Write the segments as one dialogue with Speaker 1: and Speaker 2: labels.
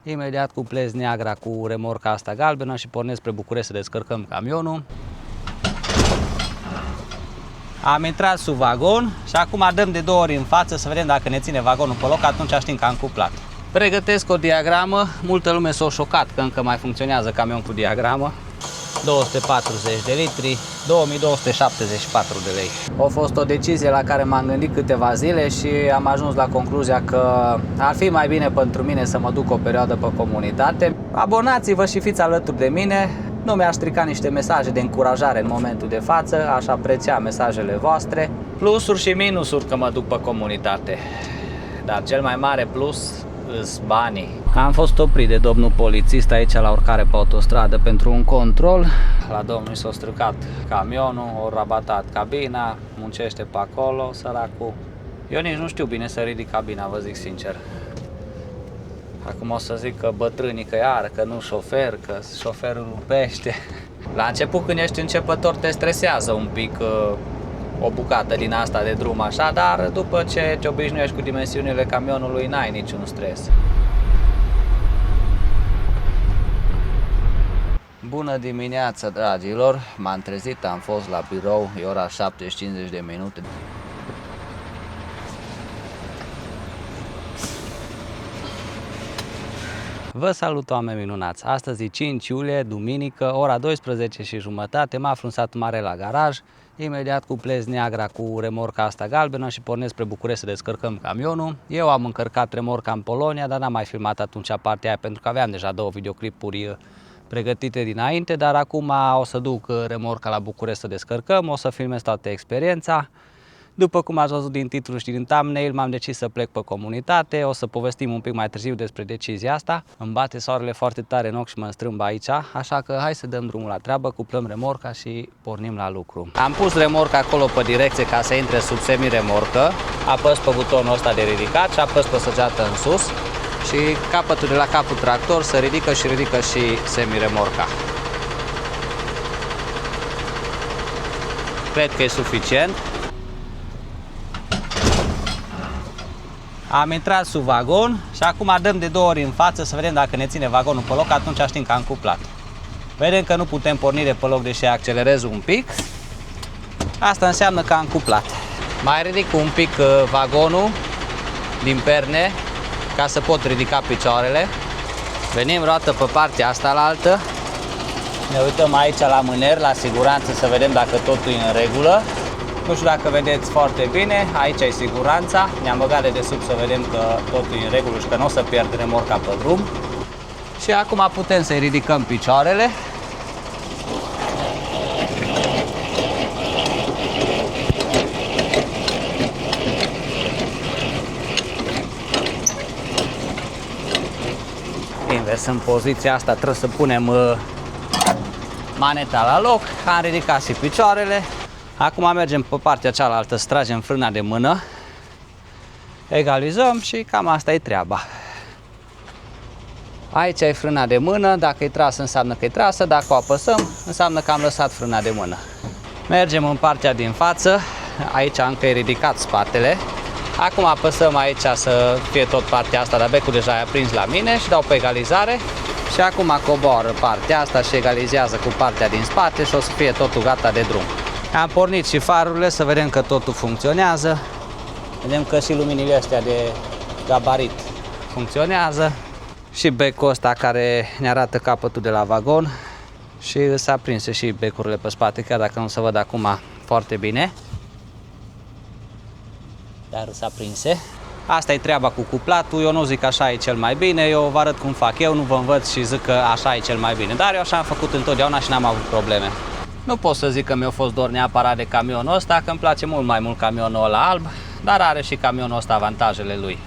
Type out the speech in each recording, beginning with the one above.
Speaker 1: Imediat cuplez Niagara cu remorca asta galbenă și pornesc spre București să descărcăm camionul. Am intrat sub vagon și acum dăm de 2 ori în față să vedem dacă ne ține vagonul pe loc, atunci știm că am cuplat. Pregătesc o diagramă, multă lume s-a șocat că încă mai funcționează camion cu diagramă. 240 de litri, 2274 de lei. A fost o decizie la care m-am gândit câteva zile și am ajuns la concluzia că ar fi mai bine pentru mine să mă duc o perioadă pe comunitate. Abonați-vă și fiți alături de mine. Nu mi-aș strica niște mesaje de încurajare în momentul de față, aș aprecia mesajele voastre. Plusuri și minusuri că mă duc pe comunitate, dar cel mai mare plus îs banii. Am fost oprit de domnul polițist aici la urcare pe autostradă pentru un control. La domnul s-a stricat camionul, a rabatat cabina, muncește pe acolo, săracul. Eu nici nu știu bine să ridic cabina, vă zic sincer. Acum o să zic că bătrânii că iară, că nu șofer, că șoferul rupește. La început, când ești începător, te stresează un pic o bucată din asta de drum așa, dar după ce te obișnuiești cu dimensiunile camionului, n-ai niciun stres. Bună dimineața, dragilor! M-am trezit, am fost la birou, e ora 7:50 de minute. Vă salut, oameni minunați! Astăzi e 5 iulie, duminică, ora 12:30, mă aflu în satul mare la garaj. Imediat cuplez Niagara cu remorca asta galbenă și pornesc spre București să descărcăm camionul. Eu am încărcat remorca în Polonia, dar n-am mai filmat atunci partea aia pentru că aveam deja 2 videoclipuri pregătite dinainte, dar acum o să duc remorca la București să descărcăm, o să filmez toată experiența. După cum ați văzut din titlu și din thumbnail, m-am decis să plec pe comunitate, o să povestim un pic mai târziu despre decizia asta. Îmi bate soarele foarte tare în ochi și mă înstrâmb aici, așa că hai să dăm drumul la treabă, cuplăm remorca și pornim la lucru. Am pus remorca acolo pe direcție ca să intre sub semi-remorcă, apăs pe butonul ăsta de ridicat și apăs pe săgeată în sus și capătul de la capul tractor se ridică și semi-remorca. Cred că e suficient. Am intrat sub vagon și acum dăm de 2 ori în față să vedem dacă ne ține vagonul pe loc, atunci știm că am cuplat. Vedem că nu putem porni de pe loc, deși accelerez un pic. Asta înseamnă că am cuplat. Mai ridic un pic vagonul din perne ca să pot ridica picioarele. Venim roată pe partea asta la altă. Ne uităm aici la mâner, la siguranță, să vedem dacă totul e în regulă. Nu știu dacă vedeți foarte bine, aici e siguranța, ne-am băgat de desubt să vedem că totul e în regulă și că nu o să pierd remorca pe drum. Și acum putem să-i ridicăm picioarele. Invers în poziția asta trebuie să punem maneta la loc, am ridicat și picioarele. Acum mergem pe partea cealaltă, să tragem frâna de mână, egalizăm și cam asta e treaba. Aici e frâna de mână, dacă e trasă înseamnă că e trasă, dacă o apăsăm înseamnă că am lăsat frâna de mână. Mergem în partea din față, aici încă e ridicat spatele. Acum apăsăm aici să fie tot partea asta, dar becul deja e aprins la mine și dau pe egalizare. Și acum coboară partea asta și egalizează cu partea din spate și o să fie totul gata de drum. Am pornit și farurile să vedem că totul funcționează. Vedem că și luminile astea de gabarit funcționează. Și becul ăsta care ne arată capătul de la vagon. Și s-a prins și becurile pe spate, chiar dacă nu se văd acum foarte bine. Dar s-a prinse. Asta e treaba cu cuplatul, eu nu zic așa e cel mai bine, eu vă arăt cum fac eu, nu vă învăț și zic că așa e cel mai bine. Dar eu așa am făcut întotdeauna și n-am avut probleme. Nu pot să zic că mi-a fost dor neapărat de camionul ăsta, că îmi place mult mai mult camionul ăla alb, dar are și camionul ăsta avantajele lui.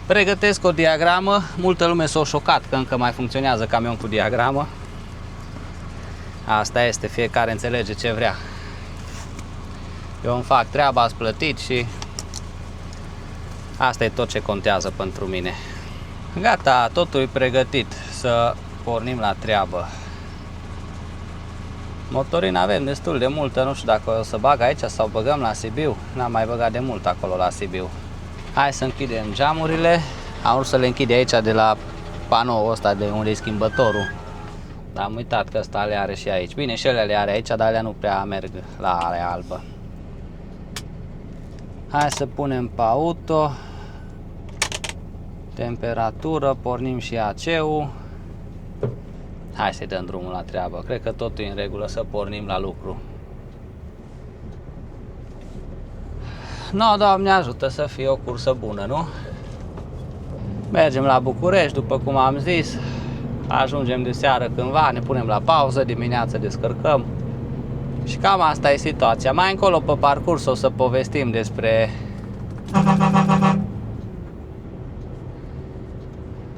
Speaker 1: Pregătesc o diagramă, multă lume s-a șocat că încă mai funcționează camion cu diagramă. Asta este, fiecare înțelege ce vrea. Eu îmi fac treaba, ați plătit și asta e tot ce contează pentru mine. Gata, totul e pregătit să pornim la treabă. Motorină avem destul de multă, nu știu dacă o să bag aici sau băgăm la Sibiu. N-am mai băgat de mult acolo la Sibiu. Hai să închidem geamurile. Am vrut să le închid aici de la panoul ăsta de unde e schimbătorul. Dar am uitat că ăsta le are și aici. Bine, și ele le are aici, dar alea nu prea merg la area albă. Hai să punem pe auto. Temperatură, pornim și AC-ul. Hai să-i dăm drumul la treabă. Cred că totul e în regulă să pornim la lucru. No, Doamne ajută să fie o cursă bună, nu? Mergem la București, după cum am zis. Ajungem de seară cândva, ne punem la pauză, dimineața descărcăm. Și cam asta e situația. Mai încolo pe parcurs o să povestim despre...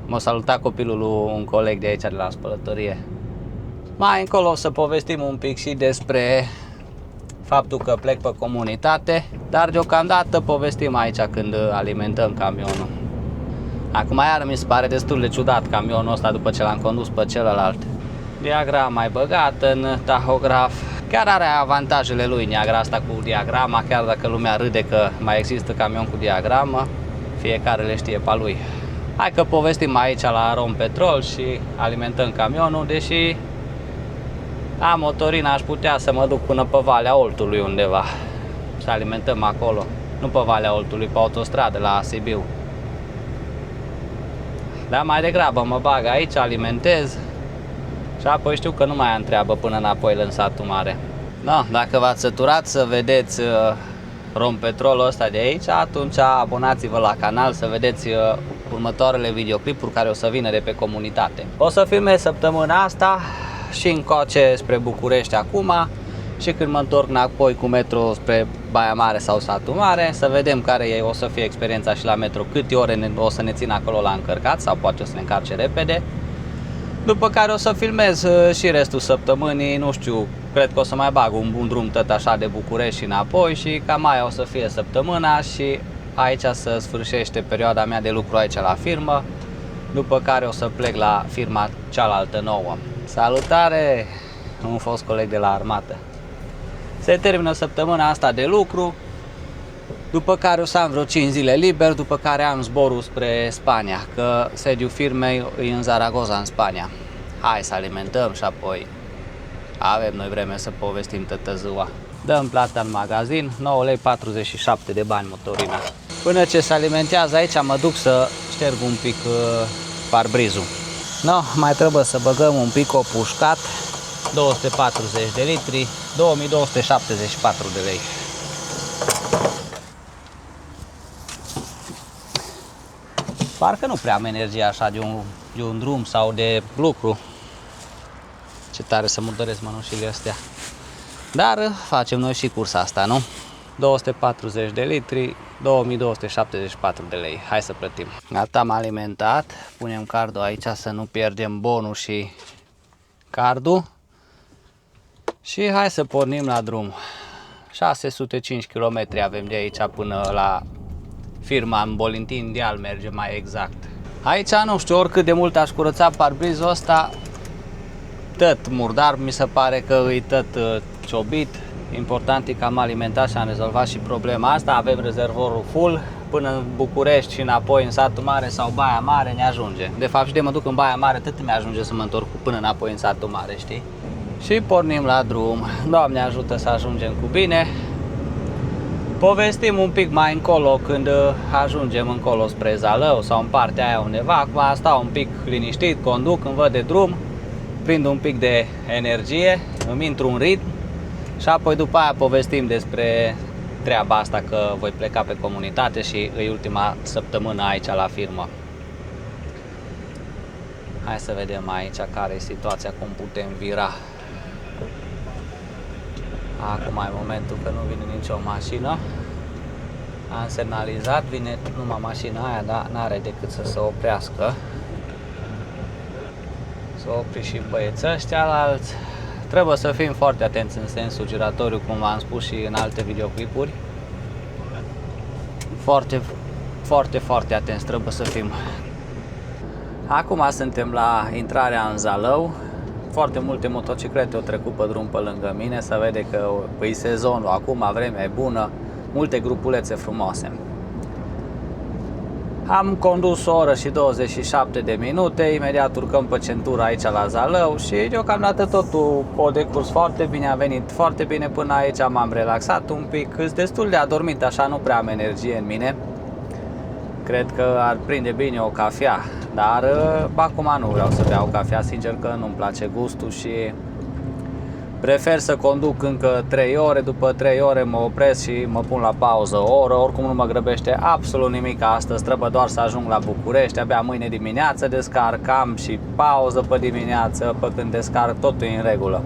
Speaker 1: M-a salutat copilul lui un coleg de aici de la spălătorie. Mai încolo o să povestim un pic și despre faptul că plec pe comunitate, dar deocamdată povestim aici când alimentăm camionul. Acum iar mi se pare destul de ciudat camionul ăsta după ce l-am condus pe celălalt. Diagrama mai băgată în tahograf. Chiar are avantajele lui Niagara asta cu diagrama, chiar dacă lumea râde că mai există camion cu diagramă, fiecare le știe pe lui. Hai că povestim aici la Rompetrol și alimentăm camionul, deși am motorină, aș putea să mă duc până pe Valea Oltului undeva, să alimentăm acolo, nu pe Valea Oltului, pe autostradă la Sibiu. Dar mai degrabă mă bag aici, alimentez și apoi știu că nu mai am treabă până înapoi în satul mare. Da, dacă v-ați săturat să vedeți Rompetrolul ăsta de aici, atunci abonați-vă la canal să vedeți următoarele videoclipuri care o să vină de pe comunitate. O să filmez săptămâna asta și încoace spre București acum și când mă întorc înapoi cu metro spre Baia Mare sau satul mare, să vedem care o să fie experiența și la metro, câte ore o să ne țin acolo la încărcat sau poate o să ne încarce repede. După care o să filmez și restul săptămânii, nu știu, cred că o să mai bag un bun drum tot așa de București și înapoi și cam aia o să fie săptămâna și aici se sfârșește perioada mea de lucru aici la firmă, după care o să plec la firma cealaltă nouă. Salutare! Un fost coleg de la armată. Se termină săptămâna asta de lucru, după care o să am vreo 5 zile liber, după care am zborul spre Spania, că sediul firmei e în Zaragoza, în Spania. Hai să alimentăm și apoi avem noi vreme să povestim toată ziua. Dăm plata în magazin, 9,47 lei de bani motorina. Până ce se alimentează aici mă duc să șterg un pic parbrizul. No, mai trebuie să băgăm un pic opușcat, 240 de litri, 2274 de lei. Parcă nu prea am energie așa de un drum sau de lucru. Ce tare să murdăresc mănușile astea. Dar facem noi și cursa asta, nu? 240 de litri, 2274 de lei. Hai să plătim. Gata, am alimentat. Punem cardul aici să nu pierdem bonul și cardul. Și hai să pornim la drum. 605 km avem de aici până la firma în Bolintin Deal, merge mai exact. Aici nu știu, oricât de mult aș curăța parbrizul ăsta, tot murdar, mi se pare că e tot ciobit. Important e că am alimentat și am rezolvat și problema asta. Avem rezervorul full până în București și înapoi în satul mare sau Baia Mare ne ajunge. De fapt și de mă duc în Baia Mare tot mi ajunge să mă întorc până înapoi în satul mare, știi? Și pornim la drum. Doamne ajută să ajungem cu bine. Povestim un pic mai încolo când ajungem încolo spre Zalău sau în partea aia undeva. Acum stau un pic liniștit, conduc, îmi văd de drum, prind un pic de energie, îmi intru în ritm și apoi după aia povestim despre treaba asta că voi pleca pe comunitate și e ultima săptămână aici la firmă. Hai să vedem aici care e situația, cum putem vira. Acum e momentul că nu vine nicio mașină. Am semnalizat, vine numai mașina aia, dar n-are decât să se oprească. Să opri și băieții ăștia alți. Trebuie să fim foarte atenți în sensul giratoriu, cum v-am spus și în alte videoclipuri. Foarte atenți trebuie să fim. Acum suntem la intrarea în Zalău. Foarte multe motociclete au trecut pe drum pe lângă mine, se vede că e sezonul acum, vremea e bună, multe grupulețe frumoase. Am condus o oră și 27 de minute, imediat urcăm pe centură aici la Zalău și deocamdată totul a decurs foarte bine, a venit foarte bine până aici, m-am relaxat un pic, sunt destul de adormit, așa nu prea am energie în mine. Cred că ar prinde bine o cafea, dar acum nu vreau să beau cafea, sincer că nu-mi place gustul și prefer să conduc încă 3 ore, după 3 ore mă opresc și mă pun la pauză o oră, oricum nu mă grăbește absolut nimic astăzi, trebuie doar să ajung la București, abia mâine dimineață descarc, am și pauză pe dimineață, pe când descarc totul e în regulă.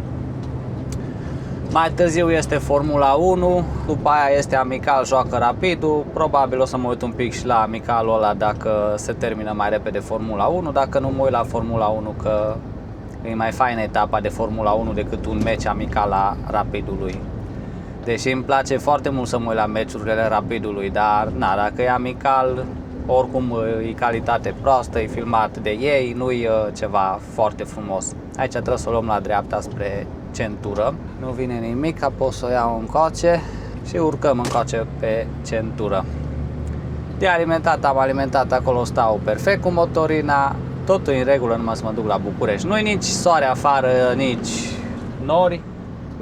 Speaker 1: Mai târziu este Formula 1, după aia este Amical, joacă Rapidul, probabil o să mă uit un pic și la Amicalul ăla dacă se termină mai repede Formula 1, dacă nu mă uit la Formula 1 că e mai faină etapa de Formula 1 decât un meci amical la Rapidului. Deși îmi place foarte mult să mă uit la meciurile Rapidului, dar na, dacă e amical, oricum e calitate proastă, e filmat de ei, nu e ceva foarte frumos. Aici trebuie să o luăm la dreapta spre centură, nu vine nimic, apoi să o iau încoace și urcăm încoace pe centură. De alimentat, am alimentat, acolo stau perfect cu motorina, totul în regulă, numai să mă duc la București. Nu-i nici soare afară, nici nori,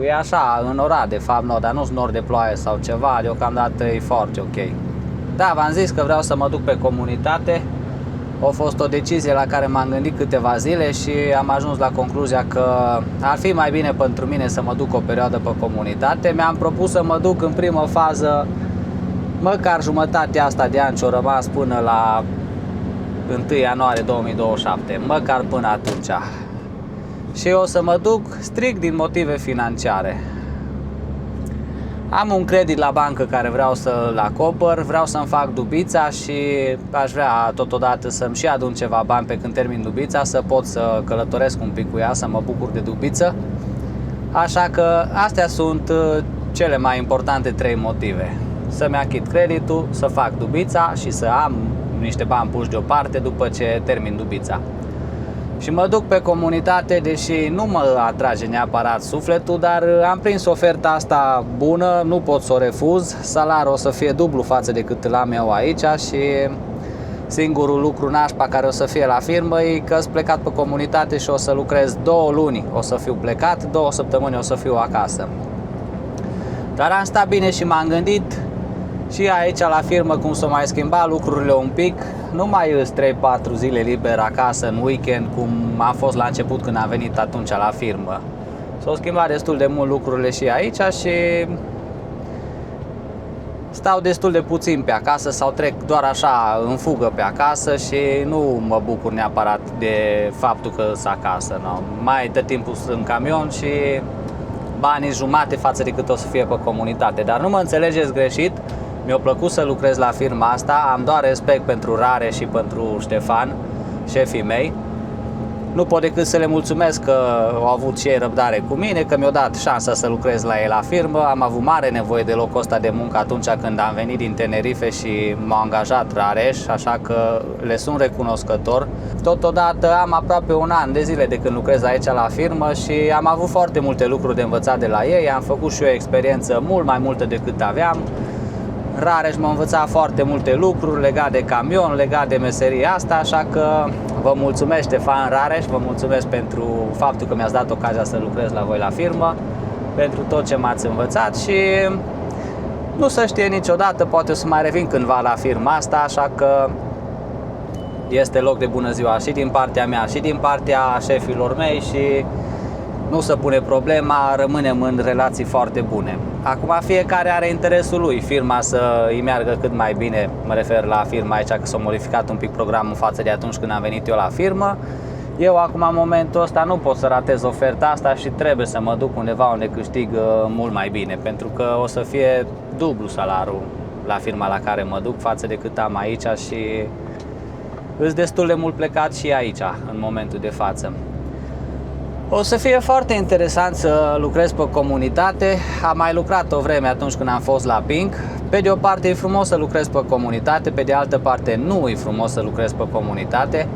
Speaker 1: e așa, înorat de fapt, no, dar nu-s nori de ploaie sau ceva, deocamdată e foarte ok. Da, v-am zis că vreau să mă duc pe comunitate, a fost o decizie la care m-am gândit câteva zile și am ajuns la concluzia că ar fi mai bine pentru mine să mă duc o perioadă pe comunitate. Mi-am propus să mă duc în primă fază măcar jumătatea asta de an ce-o rămas până la 1 ianuarie 2027, măcar până atunci. Și o să mă duc strict din motive financiare. Am un credit la bancă care vreau să-l acopăr, vreau să-mi fac dubița și aș vrea totodată să-mi și adun ceva bani pe când termin dubița, să pot să călătoresc un pic cu ea, să mă bucur de dubiță. Așa că astea sunt cele mai importante 3 motive. Să-mi achit creditul, să fac dubița și să am niște bani puși deoparte după ce termin dubița. Și mă duc pe comunitate, deși nu mă atrage neapărat sufletul, dar am prins oferta asta bună, nu pot să o refuz. Salariul o să fie dublu față de cât îl am eu aici și singurul lucru nașpa care o să fie la firmă e că sunt plecat pe comunitate și o să lucrez 2 luni, o să fiu plecat, 2 săptămâni o să fiu acasă. Dar am stat bine și m-am gândit și aici la firmă cum s-o mai schimba lucrurile un pic. Nu mai îs 3-4 zile liber acasă în weekend cum am fost la început când am venit atunci la firmă. S-au schimbat destul de mult lucrurile și aici și stau destul de puțin pe acasă sau trec doar așa în fugă pe acasă și nu mă bucur neapărat de faptul că sunt acasă. No. Mai de timpul sunt în camion și banii jumate față de cât o să fie pe comunitate. Dar nu mă înțelegeți greșit, mi-a plăcut să lucrez la firma asta, am doar respect pentru Rare și pentru Ștefan, șefii mei. Nu pot decât să le mulțumesc că au avut și ei răbdare cu mine, că mi-au dat șansa să lucrez la ei la firmă. Am avut mare nevoie de locul ăsta de muncă atunci când am venit din Tenerife și m-a angajat Rareș, așa că le sunt recunoscător. Totodată am aproape un an de zile de când lucrez aici la firmă și am avut foarte multe lucruri de învățat de la ei, am făcut și o experiență mult mai multă decât aveam. Rareș m-a învățat foarte multe lucruri legat de camion, legat de meseria asta, așa că vă mulțumesc, Ștefan Rareș, vă mulțumesc pentru faptul că mi-ați dat ocazia să lucrez la voi la firmă, pentru tot ce m-ați învățat și nu se știe niciodată, poate o să mai revin cândva la firma asta, așa că este loc de bună ziua și din partea mea și din partea șefilor mei și nu se pune problema, rămânem în relații foarte bune. Acum fiecare are interesul lui, firma să îi meargă cât mai bine, mă refer la firma aici că s-a modificat un pic programul față de atunci când am venit eu la firmă. Eu acum în momentul ăsta nu pot să ratez oferta asta și trebuie să mă duc undeva unde câștig mult mai bine, pentru că o să fie dublu salariul la firma la care mă duc față de cât am aici și îs destul de mult plecat și aici în momentul de față. O să fie foarte interesant să lucrez pe comunitate, am mai lucrat o vreme atunci când am fost la Pink. Pe de o parte e frumos să lucrez pe comunitate, pe de altă parte nu e frumos să lucrez pe comunitate.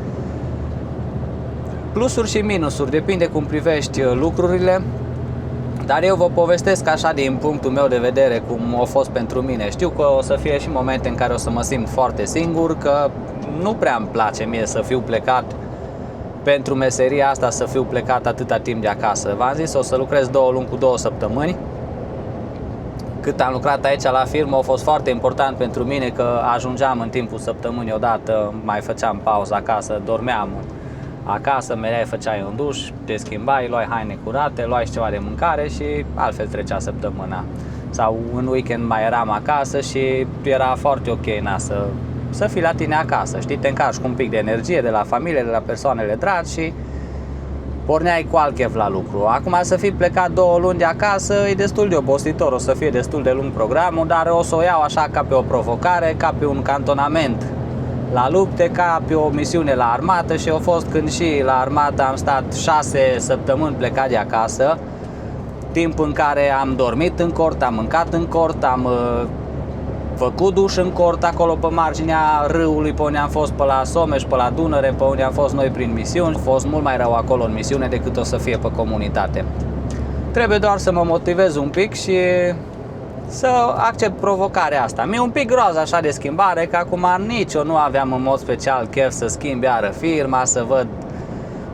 Speaker 1: Plusuri și minusuri, depinde cum privești lucrurile. Dar eu vă povestesc așa din punctul meu de vedere cum a fost pentru mine. Știu că o să fie și momente în care o să mă simt foarte singur, că nu prea îmi place mie să fiu plecat pentru meseria asta, să fiu plecat atâta timp de acasă. V-am zis, o să lucrez 2 luni cu 2 săptămâni. Cât am lucrat aici la firmă a fost foarte important pentru mine, că ajungeam în timpul săptămânii odată, mai făceam pauză acasă, dormeam acasă, mereu făceai un duș, te schimbai, luai haine curate, luai și ceva de mâncare și altfel trecea săptămâna. Sau în weekend mai eram acasă și era foarte ok să fii la tine acasă, știi, te încarci cu un pic de energie de la familie, de la persoanele dragi și porneai cu alt chef la lucru. Acum să fii plecat 2 luni de acasă e destul de obositor, o să fie destul de lung programul, dar o să o iau așa ca pe o provocare, ca pe un cantonament la lupte, ca pe o misiune la armată. Și a fost când și la armată am stat 6 săptămâni plecat de acasă, timp în care am dormit în cort, am mâncat în cort, am făcut duș în cort acolo pe marginea râului, pe unde am fost, pe la Someș, pe la Dunăre, pe unde am fost noi prin misiuni. A fost mult mai rău acolo în misiune decât o să fie pe comunitate. Trebuie doar să mă motivez un pic și să accept provocarea asta. Mi-e un pic groază așa de schimbare, că acum nici eu nu aveam în mod special chef să schimb iară firma, să văd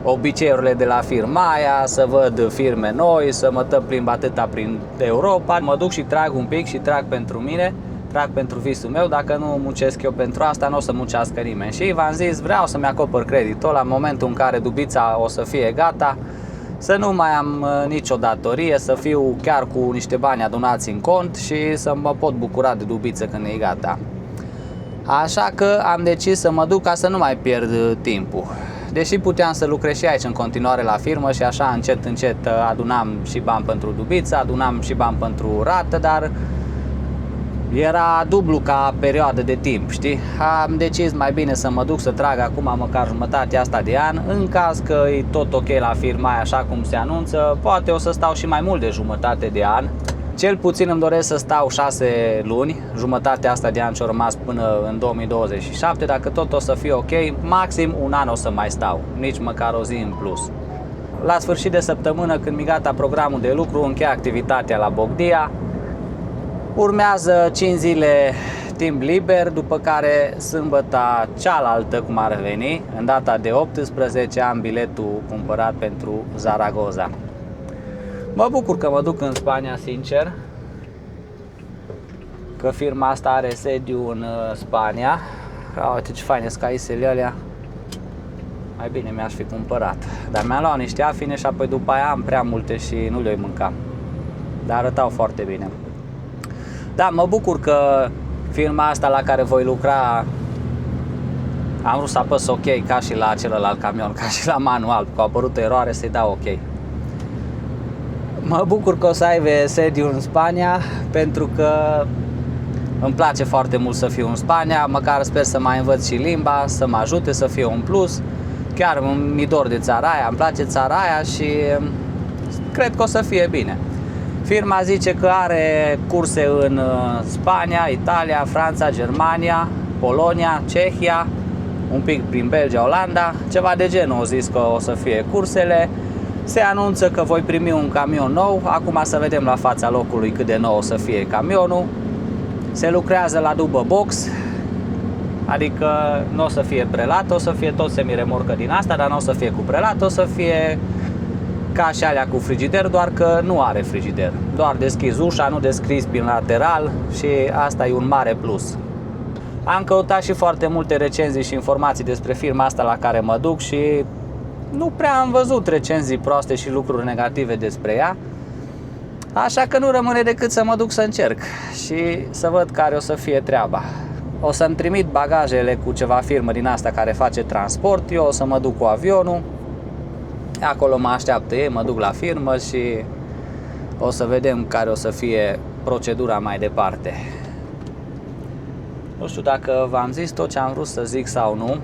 Speaker 1: obiceiurile de la firma aia, să văd firme noi, să mă plimb atâta prin Europa. Mă duc și trag un pic și trag pentru mine, trag pentru visul meu. Dacă nu muncesc eu pentru asta, nu o să muncească nimeni. Și v-am zis, vreau să-mi acopăr creditul la momentul în care Dubița o să fie gata, să nu mai am nicio datorie, să fiu chiar cu niște bani adunați în cont și să mă pot bucura de Dubiță când e gata. Așa că am decis să mă duc ca să nu mai pierd timpul. Deși puteam să lucrez și aici în continuare la firmă și așa încet, încet adunam și bani pentru Dubiță, adunam și bani pentru rată, dar era dublu ca perioadă de timp, știi? Am decis mai bine să mă duc să trag acum măcar jumătatea asta de an, în caz că e tot ok la firma aia așa cum se anunță, poate o să stau și mai mult de jumătate de an. Cel puțin îmi doresc să stau 6 luni, jumătatea asta de an ce-a rămas până în 2027, dacă tot o să fie ok, maxim un an o să mai stau, nici măcar o zi în plus. La sfârșit de săptămână, când mi gata programul de lucru, închei activitatea la Bogdia. Urmează 5 zile timp liber, după care sâmbăta cealaltă, cum ar veni, în data de 18, am biletul cumpărat pentru Zaragoza. Mă bucur că mă duc în Spania, sincer, că firma asta are sediu în Spania. Uite ce faine scaisele alea. Mai bine mi-aș fi cumpărat. Dar mi-am luat niște afine și apoi după aia am prea multe și nu le-o mânca. Dar arătau foarte bine. Da, mă bucur că firma asta la care voi lucra, am vrut să apăs ok ca și la celălalt camion, ca și la manual, că a apărut o eroare să-i dau ok. Mă bucur că o să aibă sediu în Spania, pentru că îmi place foarte mult să fiu în Spania, măcar sper să mai învăț și limba, să mă ajute, să fie un plus. Chiar mi dor de țara aia, îmi place țara aia și cred că o să fie bine. Firma zice că are curse în Spania, Italia, Franța, Germania, Polonia, Cehia, un pic prin Belgia, Olanda, ceva de genul. Au zis că o să fie cursele. Se anunță că voi primi un camion nou. Acum să vedem la fața locului cât de nou o să fie camionul. Se lucrează la dubă box, adică nu o să fie prelat, o să fie tot semiremorcă din asta, dar nu o să fie cu prelat, o să fie ca și alea cu frigider, doar că nu are frigider. Doar deschizi ușa, nu deschizi prin lateral și asta e un mare plus. Am căutat și foarte multe recenzii și informații despre firma asta la care mă duc și nu prea am văzut recenzii proaste și lucruri negative despre ea. Așa că nu rămâne decât să mă duc să încerc și să văd care o să fie treaba. O să-mi trimit bagajele cu ceva firmă din asta care face transport, eu o să mă duc cu avionul. Acolo mă așteaptă ei, mă duc la firmă și o să vedem care o să fie procedura mai departe. Nu știu dacă v-am zis tot ce am vrut să zic sau nu,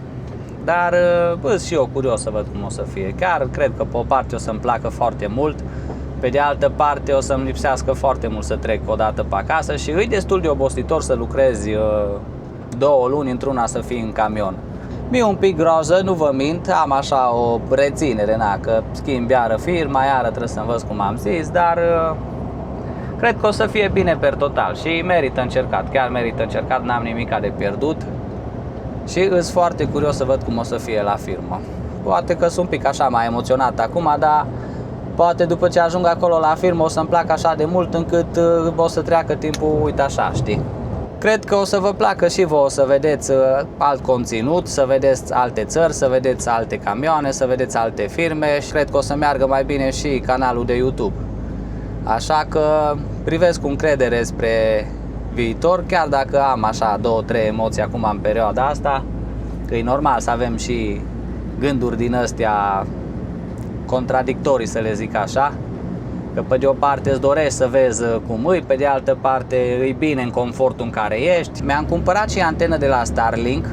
Speaker 1: dar sunt și eu curios să văd cum o să fie. Chiar cred că pe o parte o să-mi placă foarte mult, pe de altă parte o să-mi lipsească foarte mult să trec o dată pe acasă și e destul de obositor să lucrezi 2 luni într-una să fii în camion. Mi-e un pic groză, nu vă mint, am așa o reținere, că schimb iară firma, iară trebuie să învăț cum am zis, dar cred că o să fie bine per total și merită încercat, chiar merită încercat, n-am nimic de pierdut și îs foarte curios să văd cum o să fie la firmă. Poate că sunt un pic așa mai emoționat acum, dar poate după ce ajung acolo la firmă o să-mi placă așa de mult încât o să treacă timpul, uite așa, știi? Cred că o să vă placă și vouă să vedeți alt conținut, să vedeți alte țări, să vedeți alte camioane, să vedeți alte firme și cred că o să meargă mai bine și canalul de YouTube. Așa că privesc cu încredere spre viitor, chiar dacă am așa 2-3 emoții acum în perioada asta, că e normal să avem și gânduri din astea contradictorii, să le zic așa. Că pe de o parte îți dorești să vezi cum îi, pe de altă parte îi bine în confortul în care ești. Mi-am cumpărat și antenă de la Starlink,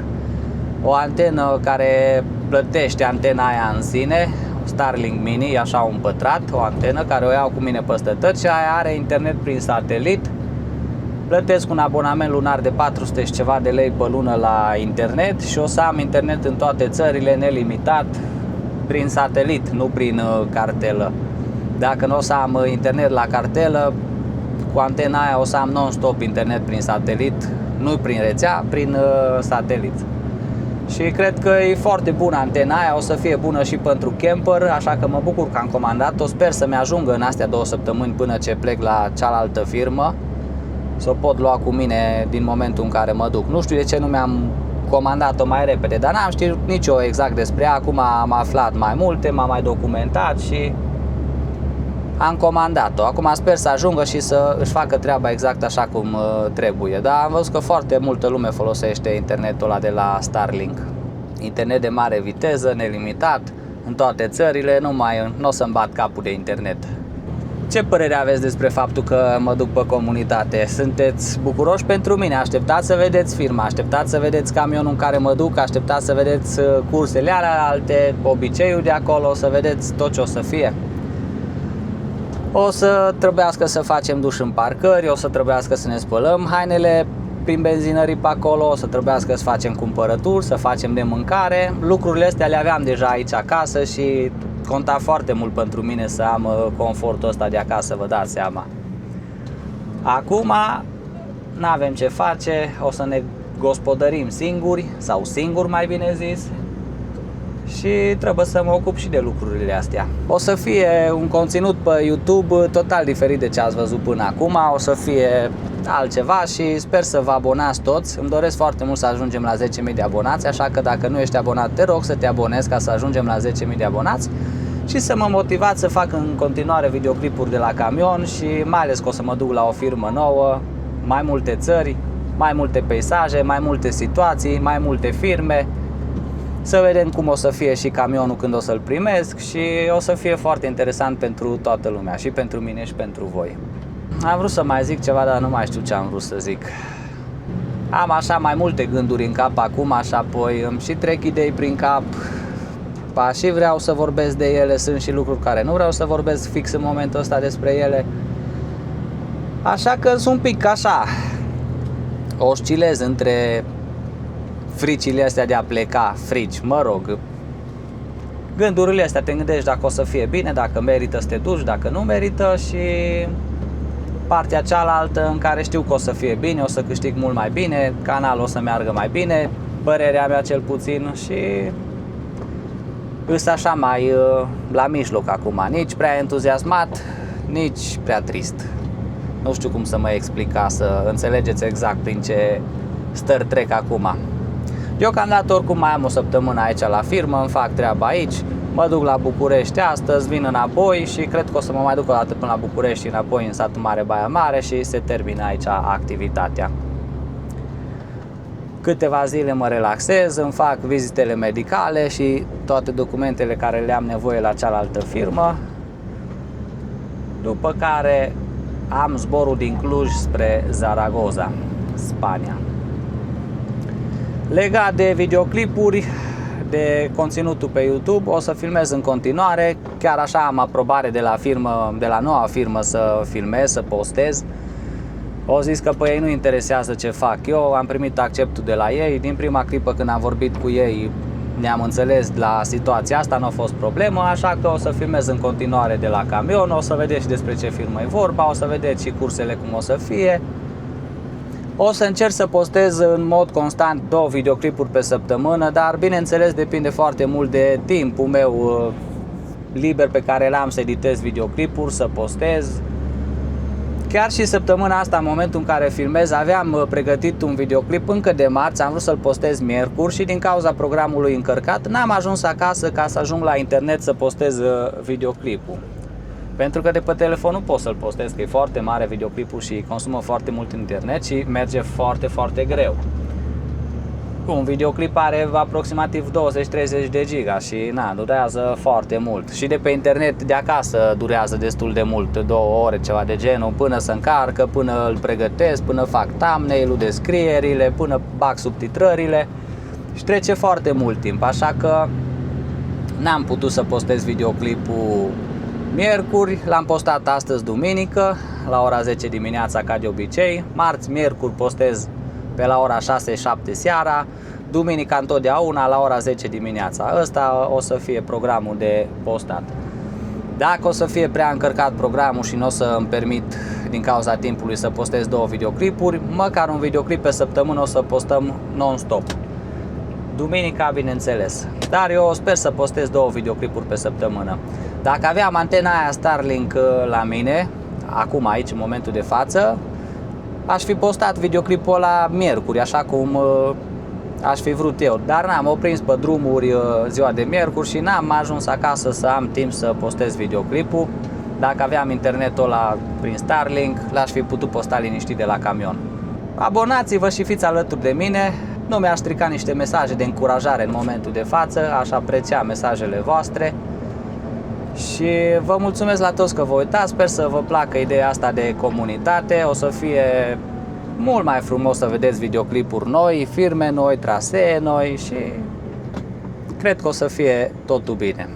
Speaker 1: o antenă care plătește antena aia în sine, Starlink Mini, e așa un pătrat, o antenă care o iau cu mine peste tot și aia are internet prin satelit. Plătesc un abonament lunar de 400 și ceva de lei pe lună la internet și o să am internet în toate țările nelimitat prin satelit, nu prin cartelă. Dacă nu o să am internet la cartelă, cu antena aia o să am non-stop internet prin satelit, nu prin rețea, prin satelit. Și cred că e foarte bună antena aia, o să fie bună și pentru camper, așa că mă bucur că am comandat-o. Sper să-mi ajungă în astea 2 săptămâni până ce plec la cealaltă firmă, să o pot lua cu mine din momentul în care mă duc. Nu știu de ce nu mi-am comandat-o mai repede, dar n-am știut nici eu exact despre ea. Acum am aflat mai multe, m-am mai documentat și am comandat-o. Acum sper să ajungă și să își facă treaba exact așa cum trebuie. Dar am văzut că foarte multă lume folosește internetul ăla de la Starlink. Internet de mare viteză, nelimitat, în toate țările, nu o să-mi bat capul de internet. Ce părere aveți despre faptul că mă duc pe comunitate? Sunteți bucuroși pentru mine? Așteptați să vedeți firma, așteptați să vedeți camionul în care mă duc, așteptați să vedeți cursele alea, alte obiceiuri de acolo, să vedeți tot ce o să fie. O să trebuiască să facem duș în parcări, o să trebuiască să ne spălăm hainele prin benzinării pe acolo, o să trebuiască să facem cumpărături, să facem de mâncare. Lucrurile astea le aveam deja aici acasă și conta foarte mult pentru mine să am confortul ăsta de acasă, vă dați seama. Acum n-avem ce face, o să ne gospodărim singuri, sau singur mai bine zis, și trebuie să mă ocup și de lucrurile astea. O să fie un conținut pe YouTube total diferit de ce ați văzut până acum, o să fie altceva și sper să vă abonați toți. Îmi doresc foarte mult să ajungem la 10.000 de abonați, așa că dacă nu ești abonat, te rog să te abonezi ca să ajungem la 10.000 de abonați și să mă motivați să fac în continuare videoclipuri de la camion și mai ales că o să mă duc la o firmă nouă, mai multe țări, mai multe peisaje, mai multe situații, mai multe firme. Să vedem cum o să fie și camionul când o să-l primesc și o să fie foarte interesant pentru toată lumea, și pentru mine și pentru voi. Am vrut să mai zic ceva, dar nu mai știu ce am vrut să zic. Am așa mai multe gânduri în cap acum, așa apoi îmi și trec idei prin cap. Și vreau să vorbesc de ele, sunt și lucruri care nu vreau să vorbesc fix în momentul ăsta despre ele. Așa că sunt un pic așa, oscilez între fricile astea de a pleca, frici, mă rog, gândurile astea, te gândești dacă o să fie bine, dacă merită să te duci, dacă nu merită, și partea cealaltă în care știu că o să fie bine, o să câștig mult mai bine, canalul o să meargă mai bine, părerea mea cel puțin, și îs așa mai la mijloc acum, nici prea entuziasmat, nici prea trist. Nu știu cum să mă explic ca să înțelegeți exact prin ce stări trec acum. Deocamdată oricum mai am o săptămână aici la firmă, îmi fac treaba aici, mă duc la București astăzi, vin înapoi și cred că o să mă mai duc o dată până la București și înapoi în satul mare Baia Mare și se termină aici activitatea. Câteva zile mă relaxez, îmi fac vizitele medicale și toate documentele care le am nevoie la cealaltă firmă, după care am zborul din Cluj spre Zaragoza, Spania. Legat de videoclipuri, de conținutul pe YouTube, o să filmez în continuare. Chiar așa am aprobare de la noua firmă să filmez, să postez. O zis că pe ei nu interesează ce fac eu, am primit acceptul de la ei, din prima clipă când am vorbit cu ei ne-am înțeles la situația asta, nu a fost problemă, așa că o să filmez în continuare de la camion, o să vedeți și despre ce firmă e vorba, o să vedeți și cursele cum o să fie. O să încerc să postez în mod constant 2 videoclipuri pe săptămână, dar bineînțeles depinde foarte mult de timpul meu liber pe care l-am să editez videoclipuri, să postez. Chiar și săptămâna asta, în momentul în care filmez, aveam pregătit un videoclip încă de marți, am vrut să-l postez miercuri și din cauza programului încărcat n-am ajuns acasă ca să ajung la internet să postez videoclipul. Pentru că de pe telefon nu pot să-l postez, că e foarte mare videoclipul și consumă foarte mult internet și merge foarte, foarte greu. Un videoclip are aproximativ 20-30 de giga și durează foarte mult. Și de pe internet de acasă durează destul de mult, 2 ore, ceva de genul, până se încarcă, până îl pregătesc, până fac thumbnail-ul, descrierile, până bag subtitrările și trece foarte mult timp, așa că n-am putut să postez videoclipul miercuri, l-am postat astăzi duminică la ora 10 dimineața ca de obicei, marți, miercuri postez pe la ora 6-7 seara, duminica întotdeauna la ora 10 dimineața. Ăsta o să fie programul de postat. Dacă o să fie prea încărcat programul și nu o să îmi permit din cauza timpului să postez 2 videoclipuri, măcar un videoclip pe săptămână o să postăm non-stop. Duminica, bineînțeles. Dar eu sper să postez 2 videoclipuri pe săptămână. Dacă aveam antena aia Starlink la mine, acum aici, în momentul de față, aș fi postat videoclipul ăla miercuri, așa cum aș fi vrut eu. Dar n-am oprins pe drumuri ziua de miercuri și n-am ajuns acasă să am timp să postez videoclipul. Dacă aveam internetul ăla prin Starlink, l-aș fi putut posta liniștit de la camion. Abonați-vă și fiți alături de mine. Nu mi-aș strica niște mesaje de încurajare în momentul de față, aș aprecia mesajele voastre. Și vă mulțumesc la toți că vă uitați, sper să vă placă ideea asta de comunitate, o să fie mult mai frumos să vedeți videoclipuri noi, firme noi, trasee noi și cred că o să fie totul bine.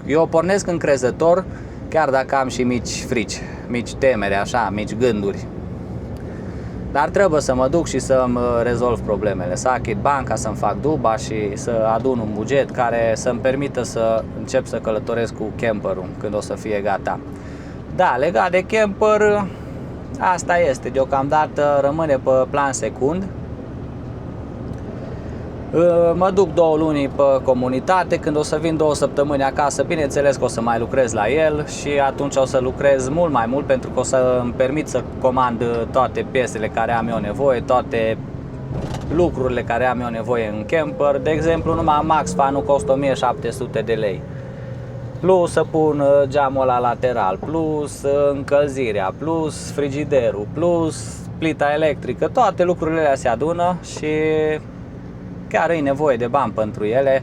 Speaker 1: Eu pornesc încrezător, chiar dacă am și mici frici, mici temere, așa, mici gânduri. Dar trebuie să mă duc și să-mi rezolv problemele, să achit banca, să-mi fac duba și să adun un buget care să-mi permită să încep să călătoresc cu camperul când o să fie gata. Da, legat de camper, asta este, deocamdată rămâne pe plan secund. Mă duc 2 luni pe comunitate, când o să vin 2 săptămâni acasă, bineînțeles că o să mai lucrez la el și atunci o să lucrez mult mai mult pentru că o să îmi permit să comand toate piesele care am eu nevoie, toate lucrurile care am eu nevoie în camper. De exemplu, numai Max Fan-ul costă 1700 de lei. Plus să pun geamul ăla lateral, plus încălzirea, plus frigiderul, plus plita electrică, toate lucrurile astea se adună și chiar e nevoie de bani pentru ele,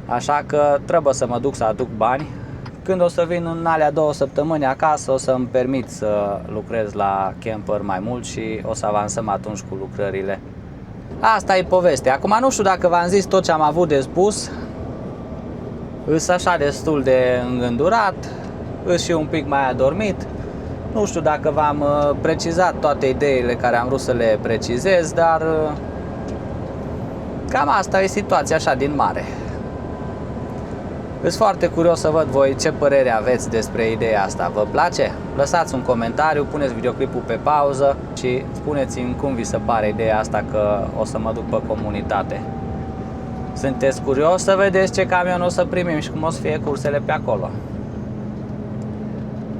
Speaker 1: așa că trebuie să mă duc să aduc bani. Când o să vin în alea 2 săptămâni acasă, o să îmi permit să lucrez la camper mai mult și o să avansăm atunci cu lucrările. Asta e povestea. Acum nu știu dacă v-am zis tot ce am avut de spus. Îs așa destul de îngândurat, îs și un pic mai adormit. Nu știu dacă v-am precizat toate ideile care am vrut să le precizez, dar cam asta e situația așa din mare. Sunt foarte curios să văd voi ce părere aveți despre ideea asta. Vă place? Lăsați un comentariu, puneți videoclipul pe pauză și spuneți-mi cum vi se pare ideea asta că o să mă duc pe comunitate. Sunteți curios să vedeți ce camion o să primim și cum o să fie cursele pe acolo?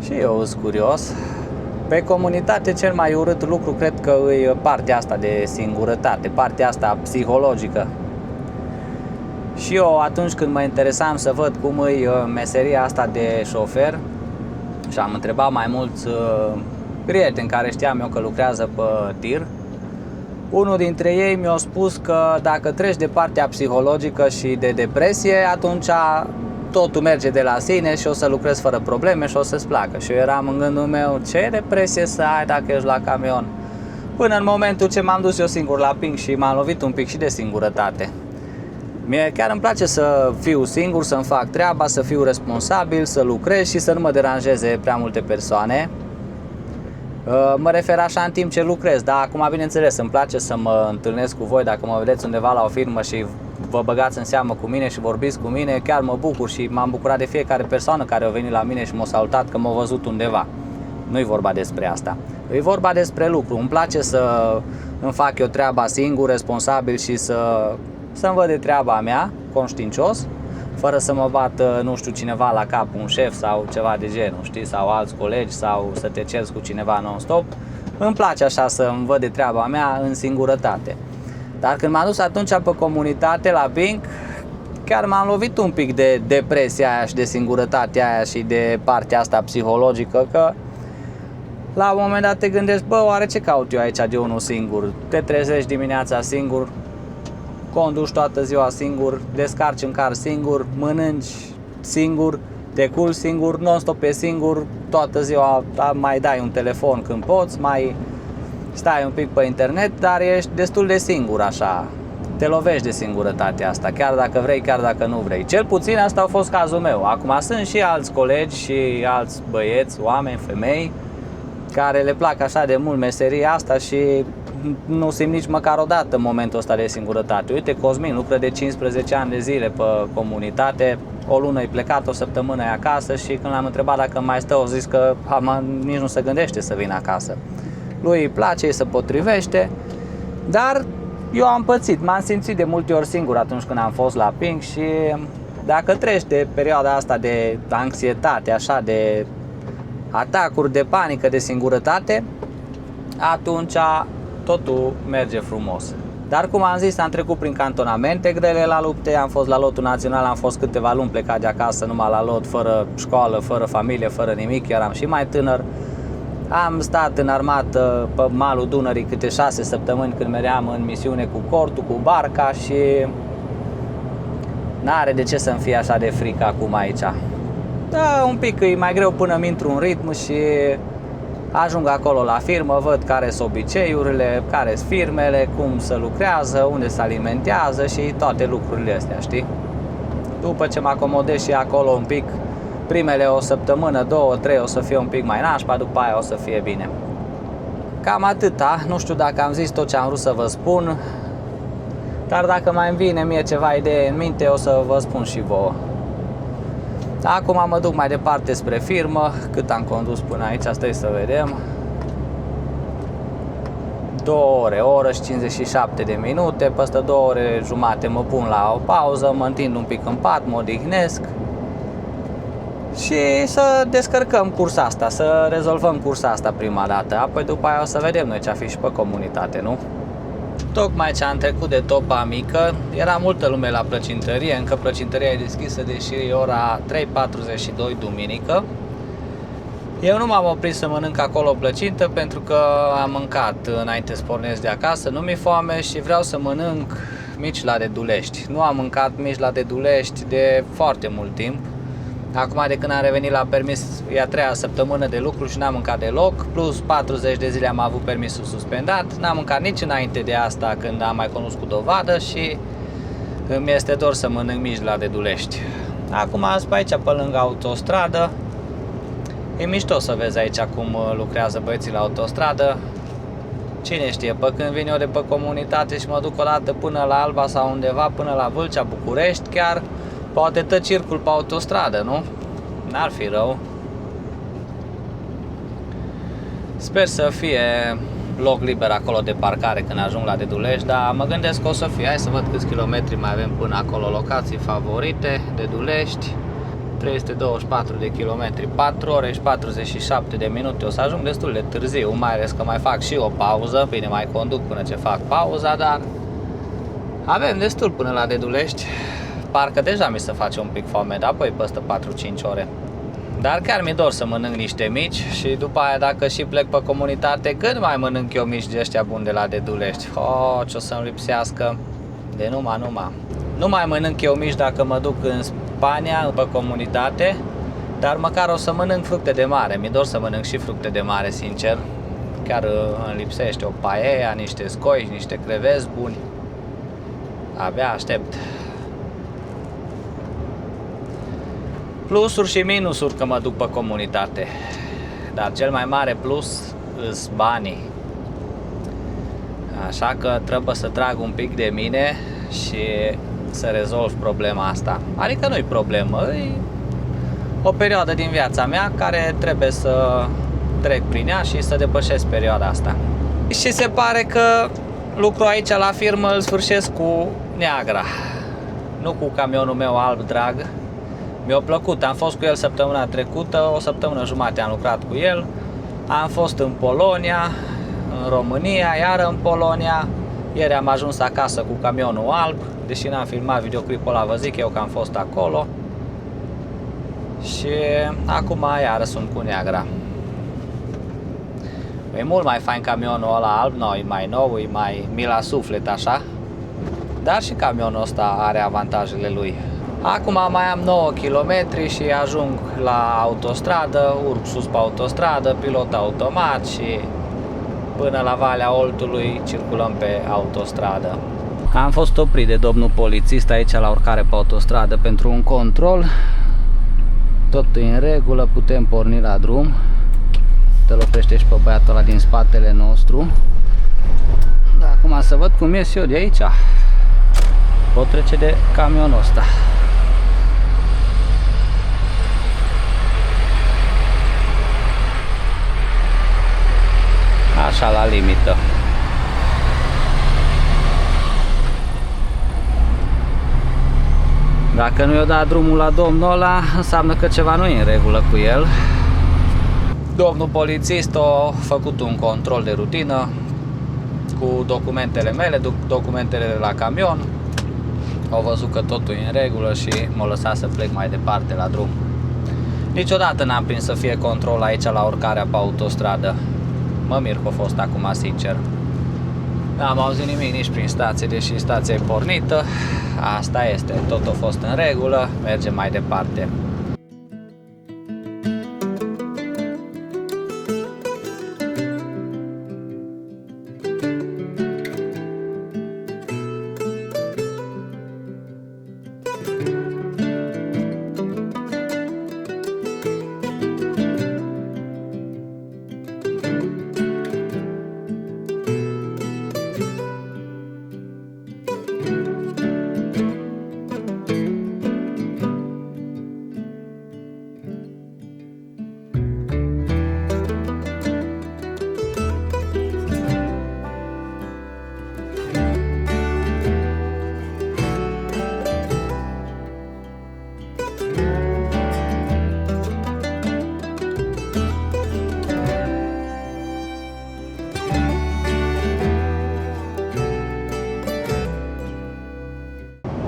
Speaker 1: Și eu sunt curios. Pe comunitate cel mai urât lucru cred că e partea asta de singurătate, partea asta psihologică. Și eu atunci când mă interesam să văd cum e meseria asta de șofer și am întrebat mai mulți prieteni care știam eu că lucrează pe tir, unul dintre ei mi-a spus că dacă treci de partea psihologică și de depresie, atunci totul merge de la sine și o să lucrezi fără probleme și o să-ți placă. Și eu eram în gândul meu, ce depresie să ai dacă ești la camion? Până în momentul ce m-am dus eu singur la ping și m-am lovit un pic și de singurătate. Mie chiar îmi place să fiu singur, să-mi fac treaba, să fiu responsabil, să lucrez și să nu mă deranjeze prea multe persoane. Mă refer așa în timp ce lucrez, dar acum bineînțeles îmi place să mă întâlnesc cu voi. Dacă mă vedeți undeva la o firmă și vă băgați în seamă cu mine și vorbiți cu mine, chiar mă bucur și m-am bucurat de fiecare persoană care a venit la mine și m-a salutat că m-a văzut undeva. Nu-i vorba despre asta, e vorba despre lucru. Îmi place să îmi fac eu treaba singur, responsabil și să-mi văd de treaba mea, conștiincios, fără să mă bat, nu știu, cineva la cap, un șef sau ceva de genul, știi, sau alți colegi, sau să te ceri cu cineva non-stop. Îmi place așa să îmi văd de treaba mea în singurătate. Dar când m-am dus atunci pe comunitate la Pink, chiar m-am lovit un pic de depresia aia și de singurătatea aia și de partea asta psihologică, că la un moment dat te gândești, bă, oare ce caut eu aici de unul singur? Te trezești dimineața singur, conduci toată ziua singur, descarci în car singur, mănânci singur, te culci singur, non-stop pe singur, toată ziua mai dai un telefon când poți, mai stai un pic pe internet, dar ești destul de singur așa. Te lovești de singurătatea asta, chiar dacă vrei, chiar dacă nu vrei. Cel puțin asta a fost cazul meu. Acum sunt și alți colegi și alți băieți, oameni, femei, care le plac așa de mult meseria asta și nu simt nici măcar o dată momentul ăsta de singurătate. Uite, Cosmin lucră de 15 ani de zile pe comunitate, o lună e plecat, o săptămână e acasă și când l-am întrebat dacă mai stă, o zis că nici nu se gândește să vină acasă. Lui îi place, îi se potrivește, dar eu am pățit, m-am simțit de multe ori singur atunci când am fost la Pink și dacă treci de perioada asta de anxietate, așa, de atacuri de panică, de singurătate, atunci totul merge frumos. Dar cum am zis, am trecut prin cantonamente grele la lupte, am fost la lotul național, am fost câteva luni plecat de acasă numai la lot, fără școală, fără familie, fără nimic, eram și mai tânăr. Am stat în armată pe malul Dunării câte 6 săptămâni când mergeam în misiune cu cortul, cu barca și n-are de ce să-mi fie așa de frică acum aici. Da, un pic e mai greu până îmi intru în ritm și ajung acolo la firmă, văd care sunt obiceiurile, care sunt firmele, cum se lucrează, unde se alimentează și toate lucrurile astea, știi? După ce mă acomodez și acolo un pic, primele o săptămână, 2-3 o să fie un pic mai nașpa, după aia o să fie bine. Cam atâta, nu știu dacă am zis tot ce am vrut să vă spun, dar dacă mai îmi vine mie ceva idee în minte, o să vă spun și vouă. Acum mă duc mai departe spre firmă, cât am condus până aici, stai să vedem. 2 ore, o oră și 57 de minute, peste 2 ore jumate mă pun la o pauză, mă întind un pic în pat, mă odihnesc și să descărcăm cursa asta, să rezolvăm cursa asta prima dată, apoi după aia o să vedem noi ce-a fi și pe comunitate, nu? Tocmai ce am trecut de Topa Mică, era multă lume la plăcintărie, încă plăcintăria e deschisă, deși e ora 3:42 duminică. Eu nu m-am oprit să mănânc acolo plăcintă pentru că am mâncat înainte să pornesc de acasă, nu mi-e foame și vreau să mănânc mici la Dedulești. Nu am mâncat mici la Dedulești de foarte mult timp. Acum de când am revenit la permis, e a 3-a săptămână de lucru și n-am mâncat deloc, plus 40 de zile am avut permisul suspendat, n-am mâncat nici înainte de asta când am mai cunoscut dovadă și îmi este dor să mănânc mici la Dedulești. Acum sunt pe aici, pe lângă autostradă, e mișto să vezi aici cum lucrează băieții la autostradă. Cine știe, pe când vin eu de pe comunitate și mă duc o dată până la Alba sau undeva, până la Vâlcea, București, chiar poate tot circul pe autostradă, nu? N-ar fi rău. Sper să fie loc liber acolo de parcare când ajung la Dedulești, dar mă gândesc că o să fie. Hai să văd câți kilometri mai avem până acolo. Locații favorite, Dedulești, 324 de kilometri, 4 ore și 47 de minute. O să ajung destul de târziu, mai ales că mai fac și o pauză. Bine, mai conduc până ce fac pauza, dar avem destul până la Dedulești. Parcă deja mi se face un pic foame, dar apoi peste 4-5 ore. Dar chiar mi-e dor să mănânc niște mici și după aia dacă și plec pe comunitate, când mai mănânc eu mici de ăștia buni de la Dedulești? Ce o să-mi lipsească de numai. Nu mai mănânc eu mici dacă mă duc în Spania, pe comunitate, dar măcar o să mănânc fructe de mare. Mi-e dor să mănânc și fructe de mare, sincer. Chiar îmi lipsește o paella, niște scoici, niște crevezi buni. Abia aștept. Plusuri și minusuri că mă duc pe comunitate. Dar cel mai mare plus îs banii. Așa că trebuie să trag un pic de mine și să rezolv problema asta. Adică nu-i problemă, e o perioadă din viața mea care trebuie să trec prin ea și să depășesc perioada asta. Și se pare că lucrul aici la firmă îl sfârșesc cu Neagra, nu cu camionul meu alb drag. Mi-a plăcut, am fost cu el săptămâna trecută, o săptămână jumate am lucrat cu el. Am fost în Polonia, în România, iar în Polonia. Ieri am ajuns acasă cu camionul alb, deși n-am filmat videoclipul ăla, vă zic eu că am fost acolo. Și acum iară sunt cu Neagra. E mult mai fain camionul ăla alb, e mai nou, e mai mi la suflet așa. Dar și camionul ăsta are avantajele lui. Acum mai am 9 km și ajung la autostradă, urc sus pe autostradă, pilot automat și până la Valea Oltului circulăm pe autostradă. Am fost oprit de domnul polițist aici la urcare pe autostradă pentru un control. Totul e în regulă, putem porni la drum. Te-l oprește și pe băiatul ăla din spatele nostru. Dar acum să văd cum ies eu de aici. Pot trece de camionul ăsta. Așa la limită. Dacă nu i-o dat drumul la domnul ăla, înseamnă că ceva nu e în regulă cu el. Domnul polițist a făcut un control de rutină cu documentele mele, documentele de la camion. Au văzut că totul e în regulă și m-au lăsat să plec mai departe la drum. Niciodată n-am prins să fie control aici la urcarea pe autostradă. Mă mir că a fost acum, sincer. N-am auzit nimic nici prin stație, deși stația e pornită. Asta este, tot a fost în regulă, mergem mai departe.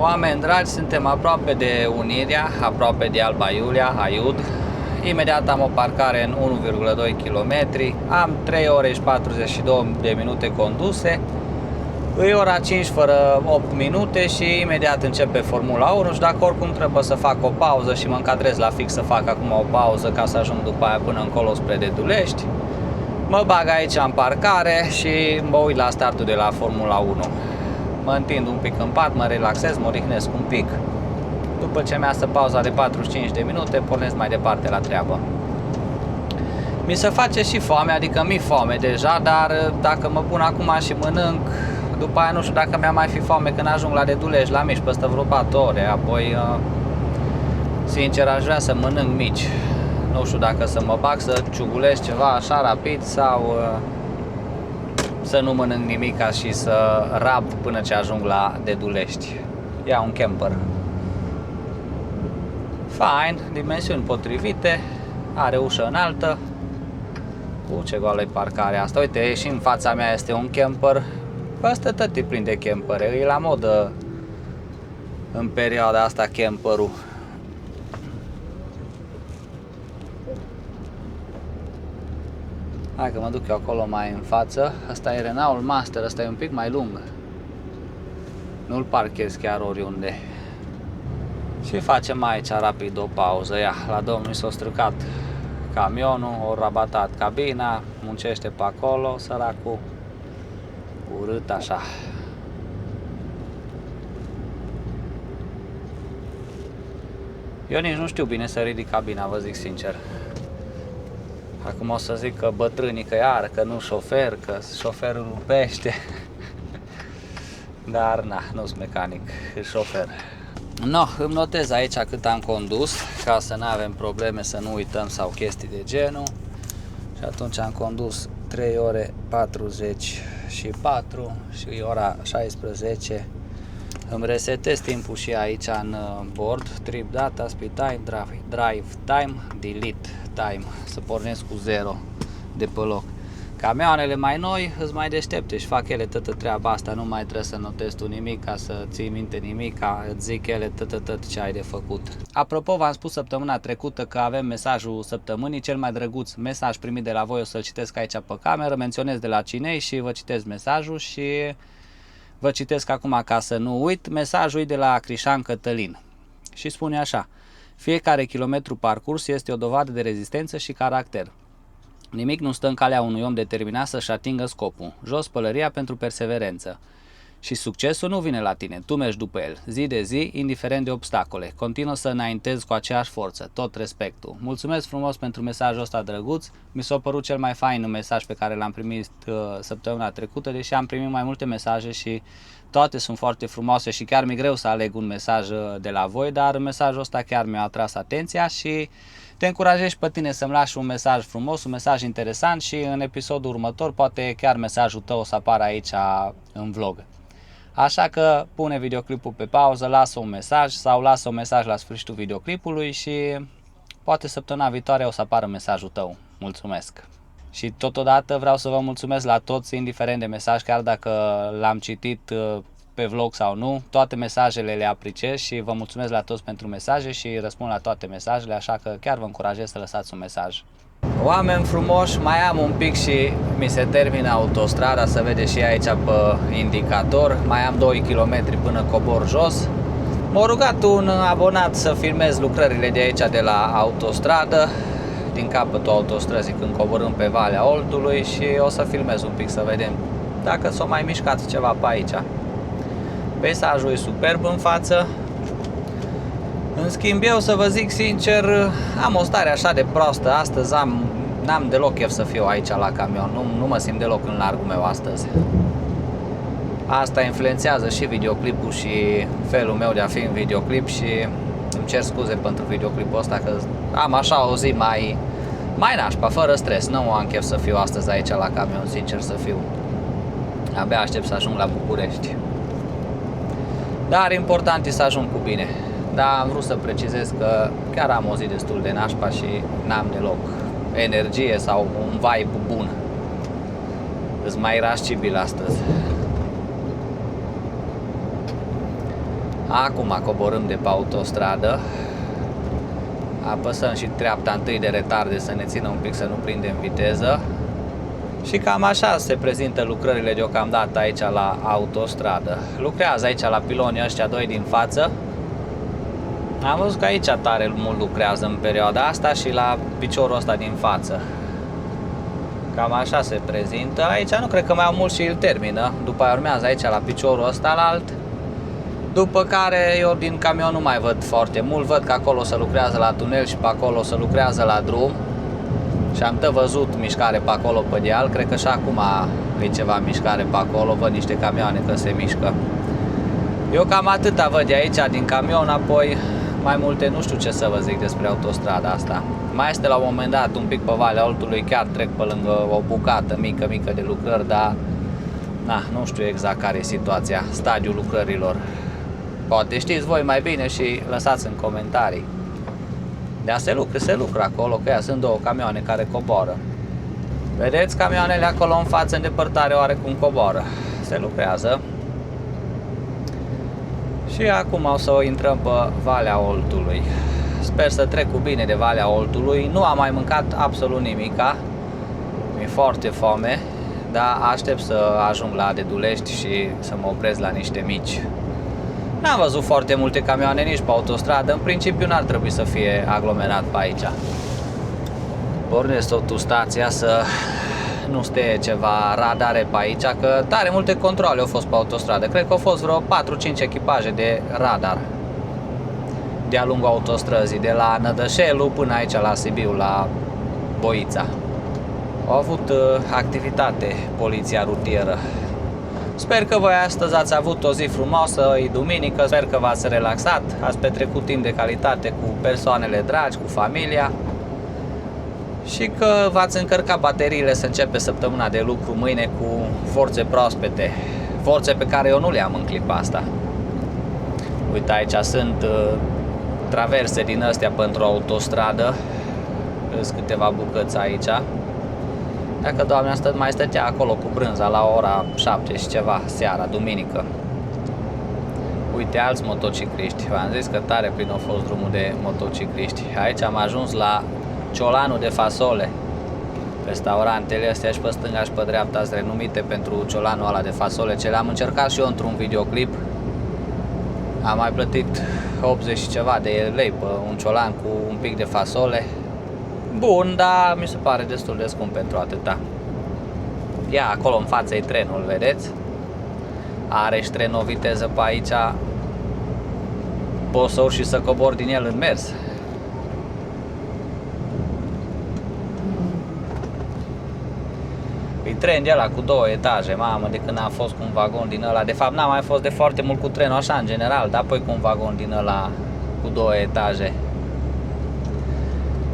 Speaker 1: Oameni dragi, suntem aproape de Unirea, aproape de Alba Iulia, Aiud. Imediat am o parcare în 1,2 km. Am 3 ore și 42 de minute conduse. E ora 5 fără 8 minute și imediat începe Formula 1 și dacă oricum trebuie să fac o pauză și mă încadrez la fix să fac acum o pauză ca să ajung după aia până încolo spre Dedulești, mă bag aici în parcare și mă uit la startul de la Formula 1. Mă întind un pic în pat, mă relaxez, mă odihnesc un pic. După ce mi-asă pauza de 45 de minute, pornesc mai departe la treabă. Mi se face și foame, adică mi-e foame deja, dar dacă mă pun acum și mănânc, după aia nu știu dacă mi-a mai fi foame când ajung la Dedulești, la mici, peste vreo 4 ore. Apoi, sincer, aș vrea să mănânc mici. Nu știu dacă să mă bag să ciugulesc ceva așa rapid sau să nu mănânc nimica și să rab până ce ajung la Dedulești. Ia un camper. Fain, dimensiuni potrivite, are ușă înaltă. Ce goală-i parcarea asta. Uite, și în fața mea este un camper. Ăsta tot e plin de campere, e la modă în perioada asta camperul. Hai că mă duc eu acolo mai în față. Asta e Renault Master, asta e un pic mai lung. Nu-l parchez chiar oriunde. Și facem aici rapid o pauză. Ia, la domnul s-a stricat camionul, o rabatat cabina, muncește pe acolo, săracul, urât așa. Eu nici nu știu bine să ridic cabina, vă zic sincer. Acum o să zic că bătrânii că iară, că nu șofer, că șoferul rupește. Dar na, nu-s mecanic, e șofer. No, îmi notez aici cât am condus, ca să nu avem probleme, să nu uităm sau chestii de genul. Și atunci am condus 3 ore 44 și ora 16. Îmi resetez timpul și aici în board, trip data, speed time, drive time, delete time, să pornesc cu 0 de pe loc. Camioanele mai noi îți mai deștepte și fac ele toată treaba asta, nu mai trebuie să notezi tu nimic, ca să ții minte nimic, ca îți zic ele tot ce ai de făcut. Apropo, v-am spus săptămâna trecută că avem mesajul săptămânii, cel mai drăguț mesaj primit de la voi, o să-l citesc aici pe cameră, menționez de la cine și vă citesc mesajul și vă citesc acum ca să nu uit. Mesajul e de la Crișan Cătălin și spune așa: fiecare kilometru parcurs este o dovadă de rezistență și caracter. Nimic nu stă în calea unui om determinat să-și atingă scopul. Jos pălăria pentru perseverență. Și succesul nu vine la tine, tu mergi după el, zi de zi, indiferent de obstacole. Continuă să înaintezi cu aceeași forță, tot respectul. Mulțumesc frumos pentru mesajul ăsta drăguț. Mi s-a părut cel mai fain mesaj pe care l-am primit săptămâna trecută, deși am primit mai multe mesaje și toate sunt foarte frumoase și chiar mi-e greu să aleg un mesaj de la voi, dar mesajul ăsta chiar mi-a atras atenția și te încurajez pe tine să-mi lași un mesaj frumos, un mesaj interesant și în episodul următor poate chiar mesajul tău o să apară aici în vlog. Așa că pune videoclipul pe pauză, lasă un mesaj sau lasă un mesaj la sfârșitul videoclipului și poate săptămâna viitoare o să apară mesajul tău. Mulțumesc! Și totodată vreau să vă mulțumesc la toți, indiferent de mesaj, chiar dacă l-am citit pe vlog sau nu, toate mesajele le apreciez și vă mulțumesc la toți pentru mesaje și răspund la toate mesajele, așa că chiar vă încurajez să lăsați un mesaj. Oameni frumoși, mai am un pic și mi se termină autostrada, să vedeți și aici pe indicator, mai am 2 km până cobor jos. M-a rugat un abonat să filmez lucrările de aici de la autostradă, din capătul autostrăzii când coborâm pe Valea Oltului și o să filmez un pic să vedem dacă s-a mai mișcat ceva pe aici. Peisajul e superb în față. În schimb, eu să vă zic sincer, am o stare așa de proastă. Astăzi n-am deloc chef să fiu aici la camion. Nu mă simt deloc în largul meu astăzi. Asta influențează și videoclipul și felul meu de a fi în videoclip și îmi cer scuze pentru videoclipul ăsta că am așa o zi mai nașpa, fără stres. Nu am chef să fiu astăzi aici la camion, sincer să fiu. Abia aștept să ajung la București. Dar important e să ajung cu bine. Dar am vrut să precizez că chiar am o zi destul de nașpa și n-am deloc energie sau un vibe bun. Îs mai irascibil astăzi. Acum coborâm de pe autostradă. Apăsăm și treapta întâi de retarde să ne țină un pic să nu prindem viteză. Și cam așa se prezintă lucrările deocamdată aici la autostradă. Lucrează aici la pilonii ăștia doi din față. Am văzut că aici tare mult lucrează în perioada asta și la piciorul ăsta din față. Cam așa se prezintă. Aici nu cred că mai au mult și îl termină. După aia urmează aici la piciorul ăsta la alt. După care eu din camion nu mai văd foarte mult. Văd că acolo se lucrează la tunel și pe acolo se lucrează la drum. Și am văzut mișcare pe acolo pe deal. Cred că și acum e ceva mișcare pe acolo. Văd niște camioane că se mișcă. Eu cam atâta văd de aici din camion. Apoi mai multe nu știu ce să vă zic despre autostrada asta. Mai este la un moment dat un pic pe Valea Oltului. Chiar trec pe lângă o bucată mică de lucrări. Dar nu știu exact care e situația, stadiul lucrărilor. Poate știți voi mai bine și lăsați în comentarii. Dar se lucră acolo, că ea sunt două camioane care coboară. Vedeți camioanele acolo în față, în depărtare oarecum coboară. Se lucrează. Și acum o să intrăm pe Valea Oltului. Sper să trec cu bine de Valea Oltului. Nu am mai mâncat absolut nimica. Mi-e foarte foame. Dar aștept să ajung la Dedulești și să mă opresc la niște mici. N-am văzut foarte multe camioane nici pe autostradă. În principiu n-ar trebui să fie aglomerat pe aici. Pornesc totul stația să nu stea ceva radare pe aici, că tare multe controle au fost pe autostradă. Cred că au fost vreo 4-5 echipaje de radar de-a lungul autostrăzii, de la Nădășelu până aici la Sibiu, la Boița. Au avut activitate poliția rutieră. Sper că voi astăzi ați avut o zi frumoasă, e duminică, sper că v-ați relaxat, ați petrecut timp de calitate cu persoanele dragi, cu familia și că v-ați încărcat bateriile să începe săptămâna de lucru mâine cu forțe proaspete, forțe pe care eu nu le am în clipa asta. Uite, aici sunt traverse din astea pentru autostradă, sunt câteva bucăți aici. Dacă doamna asta mai stătea acolo cu brânza la ora 7 și ceva seara, duminică. Uite alți motocicliști, v-am zis că tare plin a fost drumul de motocicliști. Aici am ajuns la Ciolanul de fasole. Restaurantele astea și pe stânga și pe dreapta sunt renumite pentru ciolanul ăla de fasole, ce le-am încercat și eu într-un videoclip. Am mai plătit 80 și ceva de lei pe un ciolan cu un pic de fasole. Bun, dar mi se pare destul de scump pentru atâta. Ia, acolo în față e trenul, vedeți? Are și tren o viteză pe aici. Poți să urci și să cobori din el în mers. E tren de ăla cu 2 etaje, mamă, de când am fost cu un vagon din ăla. De fapt n-am mai fost de foarte mult cu trenul așa în general, dar apoi cu un vagon din ăla cu 2 etaje.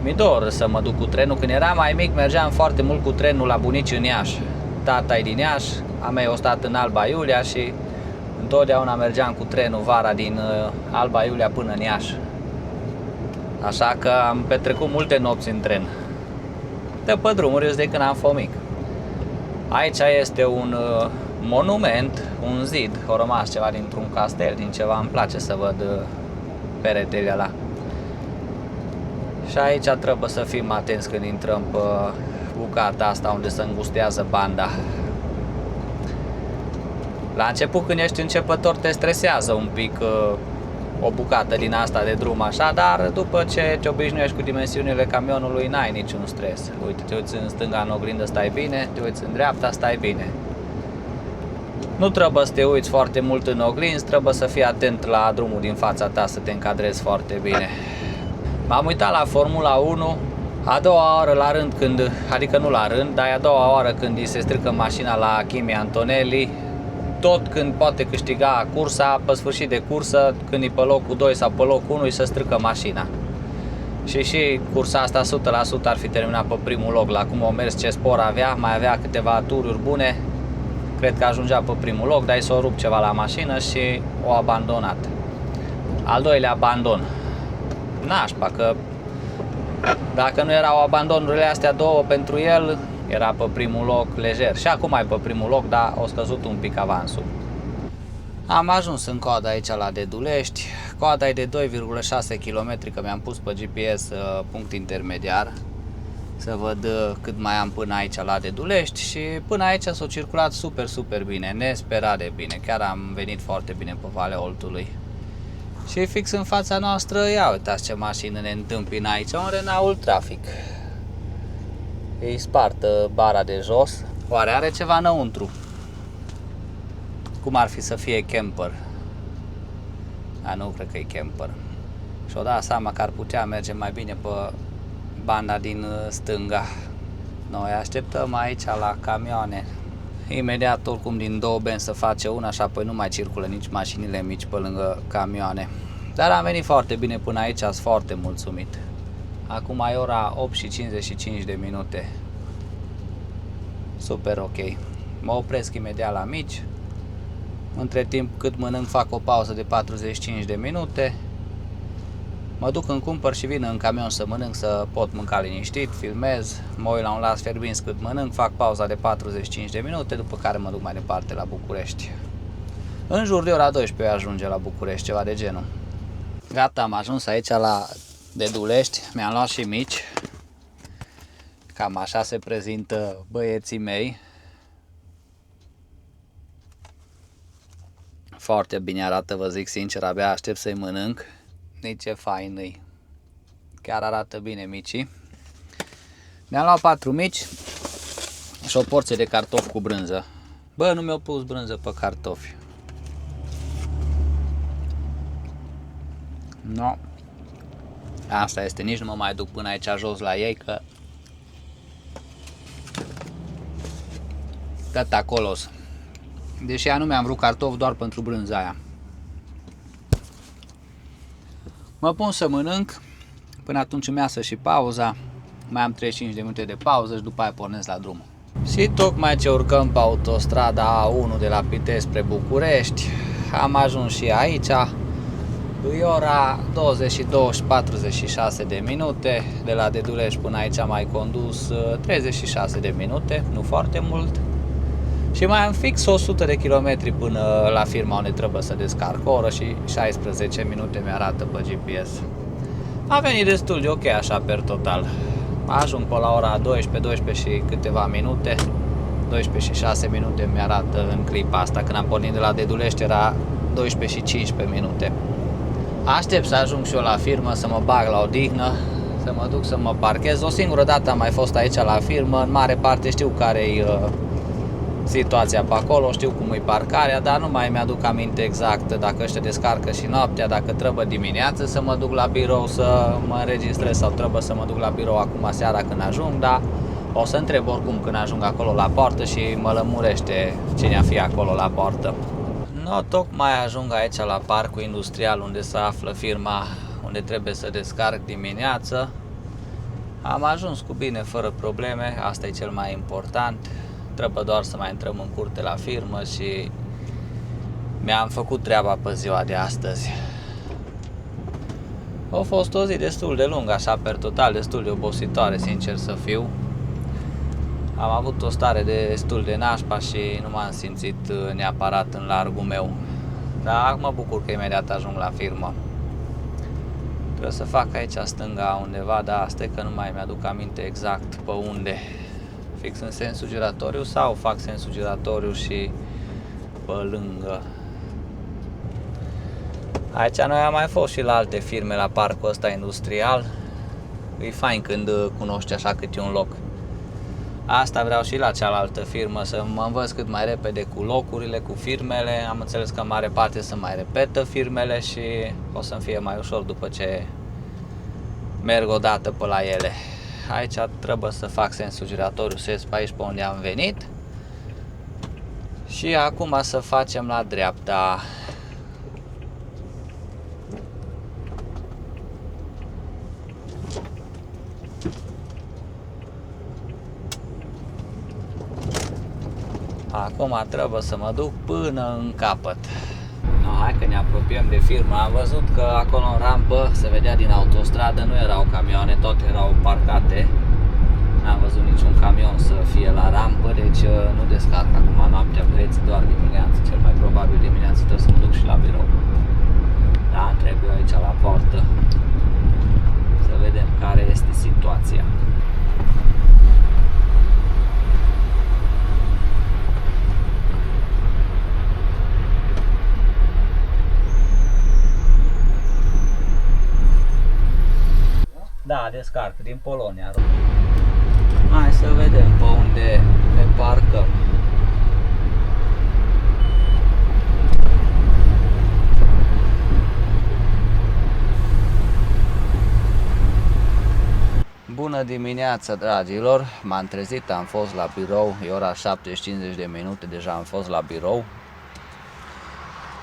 Speaker 1: Mi-e dor să mă duc cu trenul. Când eram mai mic mergeam foarte mult cu trenul la bunici în Iași. Tata e din Iași, a mea a stat în Alba Iulia și întotdeauna mergeam cu trenul vara din Alba Iulia până în Iași. Așa că am petrecut multe nopți în tren. De pe drumuri de când am fost mic. Aici este un monument, un zid, a rămas ceva dintr-un castel, din ceva, îmi place să văd peretele ăla. Și aici trebuie să fim atenți când intrăm pe bucata asta unde se îngustează banda. La început, când ești începător, te stresează un pic o bucată din asta de drum așa, dar după ce te obișnuiești cu dimensiunile camionului, n-ai niciun stres. Uite, te uiți în stânga în oglindă, stai bine, te uiți în dreapta, stai bine. Nu trebuie să te uiți foarte mult în oglinzi, trebuie să fii atent la drumul din fața ta, să te încadrezi foarte bine. M-am uitat la Formula 1 a doua oară la rând când, adică nu la rând, dar a doua oară când îi se strică mașina la Kimi Antonelli. Tot când poate câștiga cursa, pe sfârșit de cursă, când e pe locul 2 sau pe locul 1, îi se strică mașina. Și cursa asta 100% ar fi terminat pe primul loc. La cum o mers, ce spor avea, mai avea câteva tururi bune, cred că ajungea pe primul loc, dar i s-a rupt ceva la mașină și o abandonat. Al doilea abandon. Nașpa, că dacă nu erau abandonurile astea două pentru el, era pe primul loc lejer. Și acum e pe primul loc, dar a scăzut un pic avansul. Am ajuns în coada aici la Dedulești. Coada e de 2,6 km, că mi-am pus pe GPS punct intermediar să văd cât mai am până aici la Dedulești. Și până aici s-a circulat super bine, nesperat de bine. Chiar am venit foarte bine pe Valea Oltului. Și fix în fața noastră, ia uitați ce mașină ne întâmpină aici, un Renault Trafic. E spartă bara de jos. Oare are ceva înăuntru? Cum ar fi să fie camper? Nu cred că e camper. Și-o dat seama că ar putea merge mai bine pe banda din stânga. Noi așteptăm aici la camioane. Imediat, oricum, din două benzi să face una și apoi nu mai circulă nici mașinile mici pe lângă camioane. Dar am venit foarte bine până aici, sunt foarte mulțumit. Acum e ora 8 și 55 de minute. Super ok. Mă opresc imediat la mici. Între timp, cât mănânc, fac o pauză de 45 de minute. Mă duc în cumpăr și vin în camion să mănânc, să pot mânca liniștit, filmez, mă uit la un las fierbinți cât mănânc, fac pauza de 45 de minute, după care mă duc mai departe la București. În jur de ora 12 ajunge la București, ceva de genul. Gata, am ajuns aici la Dedulești, mi-am luat și mici. Cam așa se prezintă băieții mei. Foarte bine arată, vă zic sincer, abia aștept să-i mănânc. Nici ce fain îi. Chiar arată bine micii. Mi-am luat 4 mici și o porție de cartofi cu brânză. Bă, nu mi-au pus brânză pe cartofi. No. Asta este, nici nu mă mai duc până aici jos la ei, că
Speaker 2: Gata, colos. Deși anume am vrut cartofi doar pentru brânza aia. Mă pun să mănânc, până atunci îmi iasă și pauza. Mai am 35 de minute de pauză și după aia pornesc la drum. Și tocmai ce urcăm pe autostrada A1 de la Pitești spre București, am ajuns și aici. E ora 22:46 de minute. De la Dedulești până aici am mai condus 36 de minute, nu foarte mult. Și mai am fix 100 de kilometri până la firma unde trebuie să descarc, o oră și 16 minute mi-arată pe GPS. A venit destul de ok așa per total. Ajung pe la ora 12 și câteva minute, 12 și 6 minute mi-arată în clipa asta. Când am pornit de la Dedulești era 12 și 15 minute. Aștept să ajung și eu la firmă, să mă bag la odihnă, să mă duc să mă parchez. O singură dată am mai fost aici la firmă, în mare parte știu care-i situația pe acolo, știu cum e parcarea, dar nu mai mi-aduc aminte exact dacă ăștia descarcă și noaptea, dacă trebuie dimineață să mă duc la birou să mă înregistrez sau trebuie să mă duc la birou acum seara când ajung, dar o să întreb oricum când ajung acolo la poartă și mă lămurește cine a fi acolo la poartă. No, tocmai ajung aici la parcul industrial unde se află firma unde trebuie să descarc dimineață. Am ajuns cu bine, fără probleme, asta e cel mai important. Trebuie doar să mai intrăm în curte la firmă și mi-am făcut treaba pe ziua de astăzi. A fost o zi destul de lungă, așa per total, destul de obositoare, sincer să fiu. Am avut o stare destul de nașpa și nu m-am simțit neapărat în largul meu. Dar mă bucur că imediat ajung la firmă. Trebuie să fac aici stânga undeva, dar stai că nu mai mi-aduc aminte exact pe unde. Fix în sensul giratoriu sau fac sensul giratoriu și pe lângă. Aici noi am mai fost și la alte firme la parcul ăsta industrial. E fain când cunoști așa câte un loc. Asta vreau și la cealaltă firmă, să mă învăț cât mai repede cu locurile, cu firmele. Am înțeles că în mare parte se mai repetă firmele și o să-mi fie mai ușor după ce merg o dată pe la ele. Aici trebuie să fac sensul giratoriu, să ies pe aici pe unde am venit. Și acum să facem la dreapta. Acum trebuie să mă duc până în capăt. No, hai că ne apropiem de firmă. Am văzut că acolo în rampă se vedea din autostradă, nu erau camioane, toate erau parcate. N-am văzut niciun camion să fie la rampă, deci nu descarc acum noaptea, băieți, doar dimineață. Cel mai probabil dimineață trebuie să mă duc și la birou. Da, trebuie aici la poartă să vedem care este situația. Da, descarc din Polonia. Hai să vedem pe unde ne parcăm. Bună dimineața, dragilor! M-am trezit, am fost la birou, e ora 7:50 de minute, deja am fost la birou.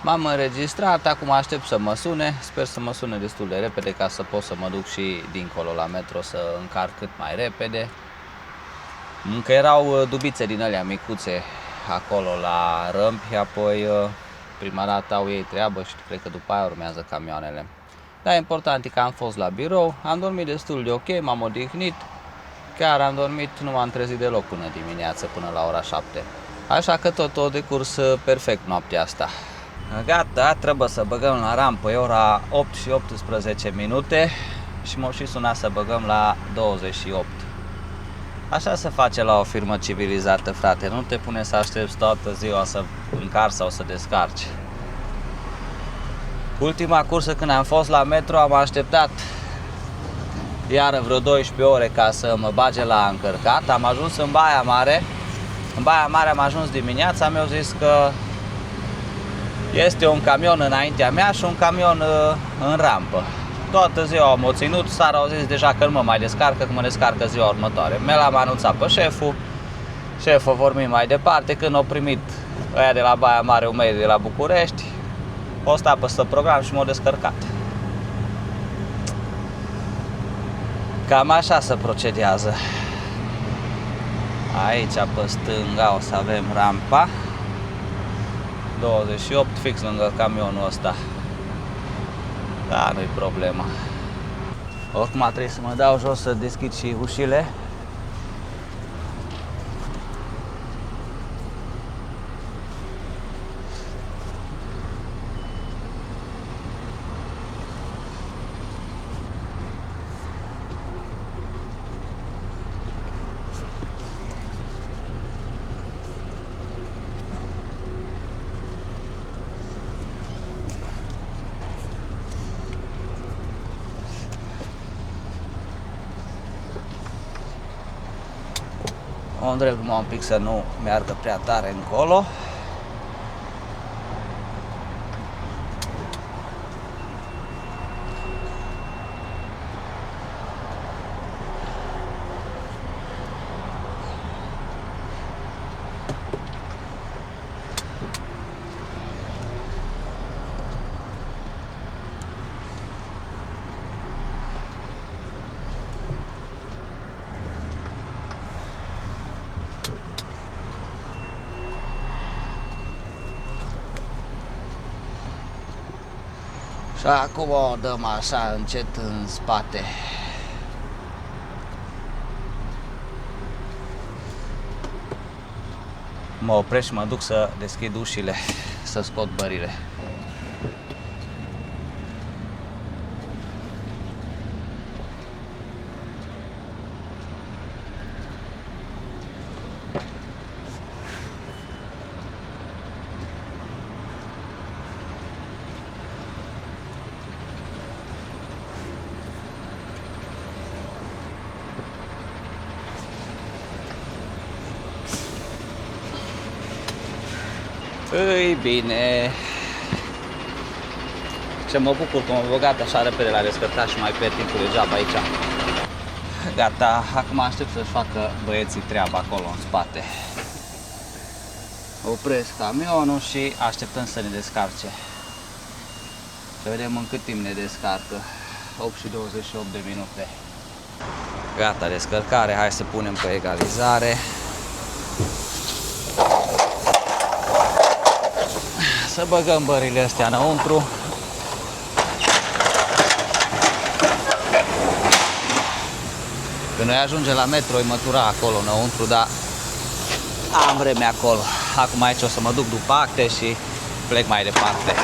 Speaker 2: M-am înregistrat, acum aștept să mă sune, sper să mă sune destul de repede ca să pot să mă duc și dincolo la metro să încarc cât mai repede. Încă erau dubițe din alea micuțe acolo la râmpi, apoi prima dată au ei treabă și cred că după aia urmează camioanele. Dar important e că am fost la birou, am dormit destul de ok, m-am odihnit, chiar am dormit, nu m-am trezit deloc până dimineață, până la ora 7. Așa că tot o decurs perfect noaptea asta. Gata, trebuie să băgăm la rampă, e ora 8 și 18 minute și m-au și sunat să băgăm la 28. Așa se face la o firmă civilizată, frate, nu te pune să aștepți toată ziua să încarci sau să descarci. Ultima cursă când am fost la metro am așteptat iară vreo 12 ore ca să mă bage la încărcat, am ajuns în Baia Mare. În Baia Mare am ajuns dimineața, mi-au zis că este un camion înaintea mea și un camion în rampă. Toată ziua am o ținut, seara au zis deja că nu mă mai descarcă, că mă descarcă ziua următoare. Mi l-am anunțat pe șeful Șefă, vorbim mai departe, când au primit aia de la Baia Mare, umei de la București, o stat peste program și m-au descărcat. Cam așa se procedează. Aici pe stânga o să avem rampa 28, fix lângă camionul ăsta. Da, nu-i problema. Oricum trebuie să mă dau jos să deschid și ușile. O îndrept numai un pic să nu meargă prea tare încolo. Și acum o dăm așa încet în spate. Mă opresc și mă duc să deschid ușile, să scot bările. Îi bine. Ce mă bucur că m-am băgat așa repede la descărcat și mai pierd timpul degeaba aici. Gata, acum aștept să-și facă băieții treaba acolo în spate. Opresc camionul și așteptăm să ne descarce. Să vedem în cât timp ne descarcă. 8 și 28 de minute. Gata, descărcare, hai să punem pe egalizare. Să băgăm bările astea înăuntru. Când noi ajungem la metro, îi mătura acolo înăuntru, dar am vreme acolo. Acum aici o să mă duc după acte și plec mai departe.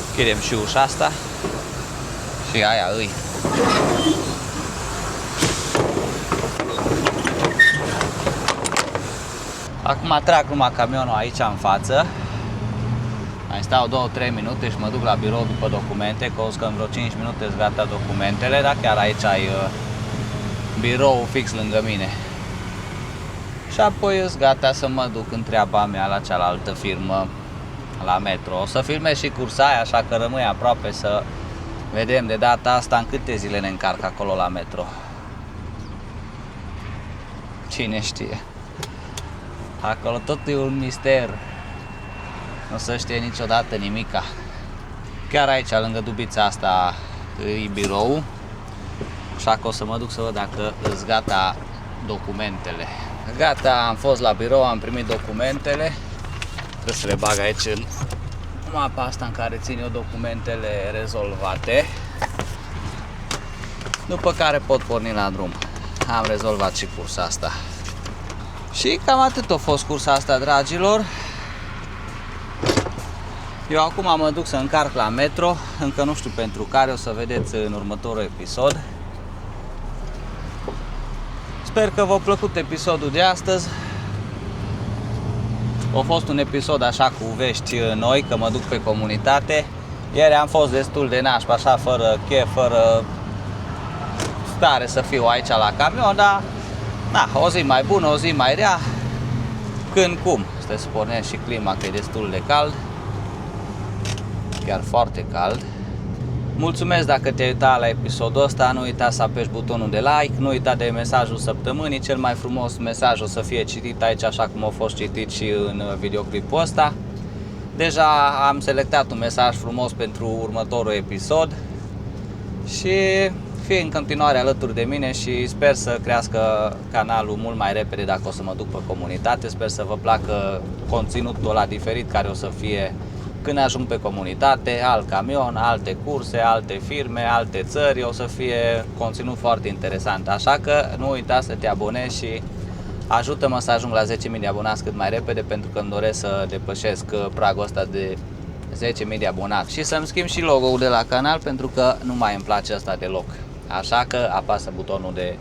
Speaker 2: Închidem și ușa asta și aia îi. Acum trag numai camionul aici în față. Mai stau 2-3 minute și mă duc la birou după documente, că o să în vreo 5 minute îți gata documentele, dar chiar aici ai birou fix lângă mine. Și apoi îți gata să mă duc în treaba mea la cealaltă firmă, la metro. O să filmez și cursa aia, așa că rămâi aproape să vedem de data asta în câte zile ne încarc acolo la metro. Cine știe. Acolo tot e un mister. Nu se știe niciodată nimica. Chiar aici, lângă dubița asta, e birou. Așa că o să mă duc să văd dacă îți gata documentele. Gata, am fost la birou, am primit documentele. Trebuie să le bag aici în mapa asta în care țin eu documentele rezolvate. După care pot porni la drum. Am rezolvat și cursa asta. Și cam atât a fost cursa asta, dragilor. Eu acum mă duc să încarc la metro. Încă nu știu pentru care, o să vedeți în următorul episod. Sper că v-a plăcut episodul de astăzi. A fost un episod așa cu vești noi, că mă duc pe comunitate. Ieri am fost destul de nașpa, așa, fără chef, fără stare să fiu aici la camion, dar na, o zi mai bună, o zi mai rea, când cum. Stai să pornesc și clima, că e destul de cald. chiar foarte cald. Mulțumesc dacă te-ai uitat la episodul ăsta, nu uita să apeși butonul de like, nu uita de mesajul săptămânii, cel mai frumos mesaj o să fie citit aici așa cum a fost citit și în videoclipul ăsta. Deja am selectat un mesaj frumos pentru următorul episod și fii în continuare alături de mine și sper să crească canalul mult mai repede dacă o să mă duc pe comunitate. Sper să vă placă conținutul ăla diferit care o să fie când ajung pe comunitate, alt camion, alte curse, alte firme, alte țări, o să fie conținut foarte interesant. Așa că nu uita să te abonezi și ajută-mă să ajung la 10.000 de abonați cât mai repede, pentru că îmi doresc să depășesc pragul ăsta de 10.000 de abonați și să-mi schimb și logo-ul de la canal, pentru că nu mai îmi place asta deloc. Așa că apasă butonul de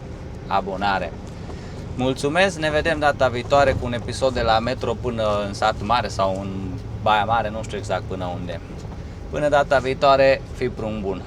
Speaker 2: abonare. Mulțumesc, ne vedem data viitoare cu un episod de la metro până în Sat Mare sau în Baia Mare, nu știu exact până unde. Până data viitoare, fii prun bun!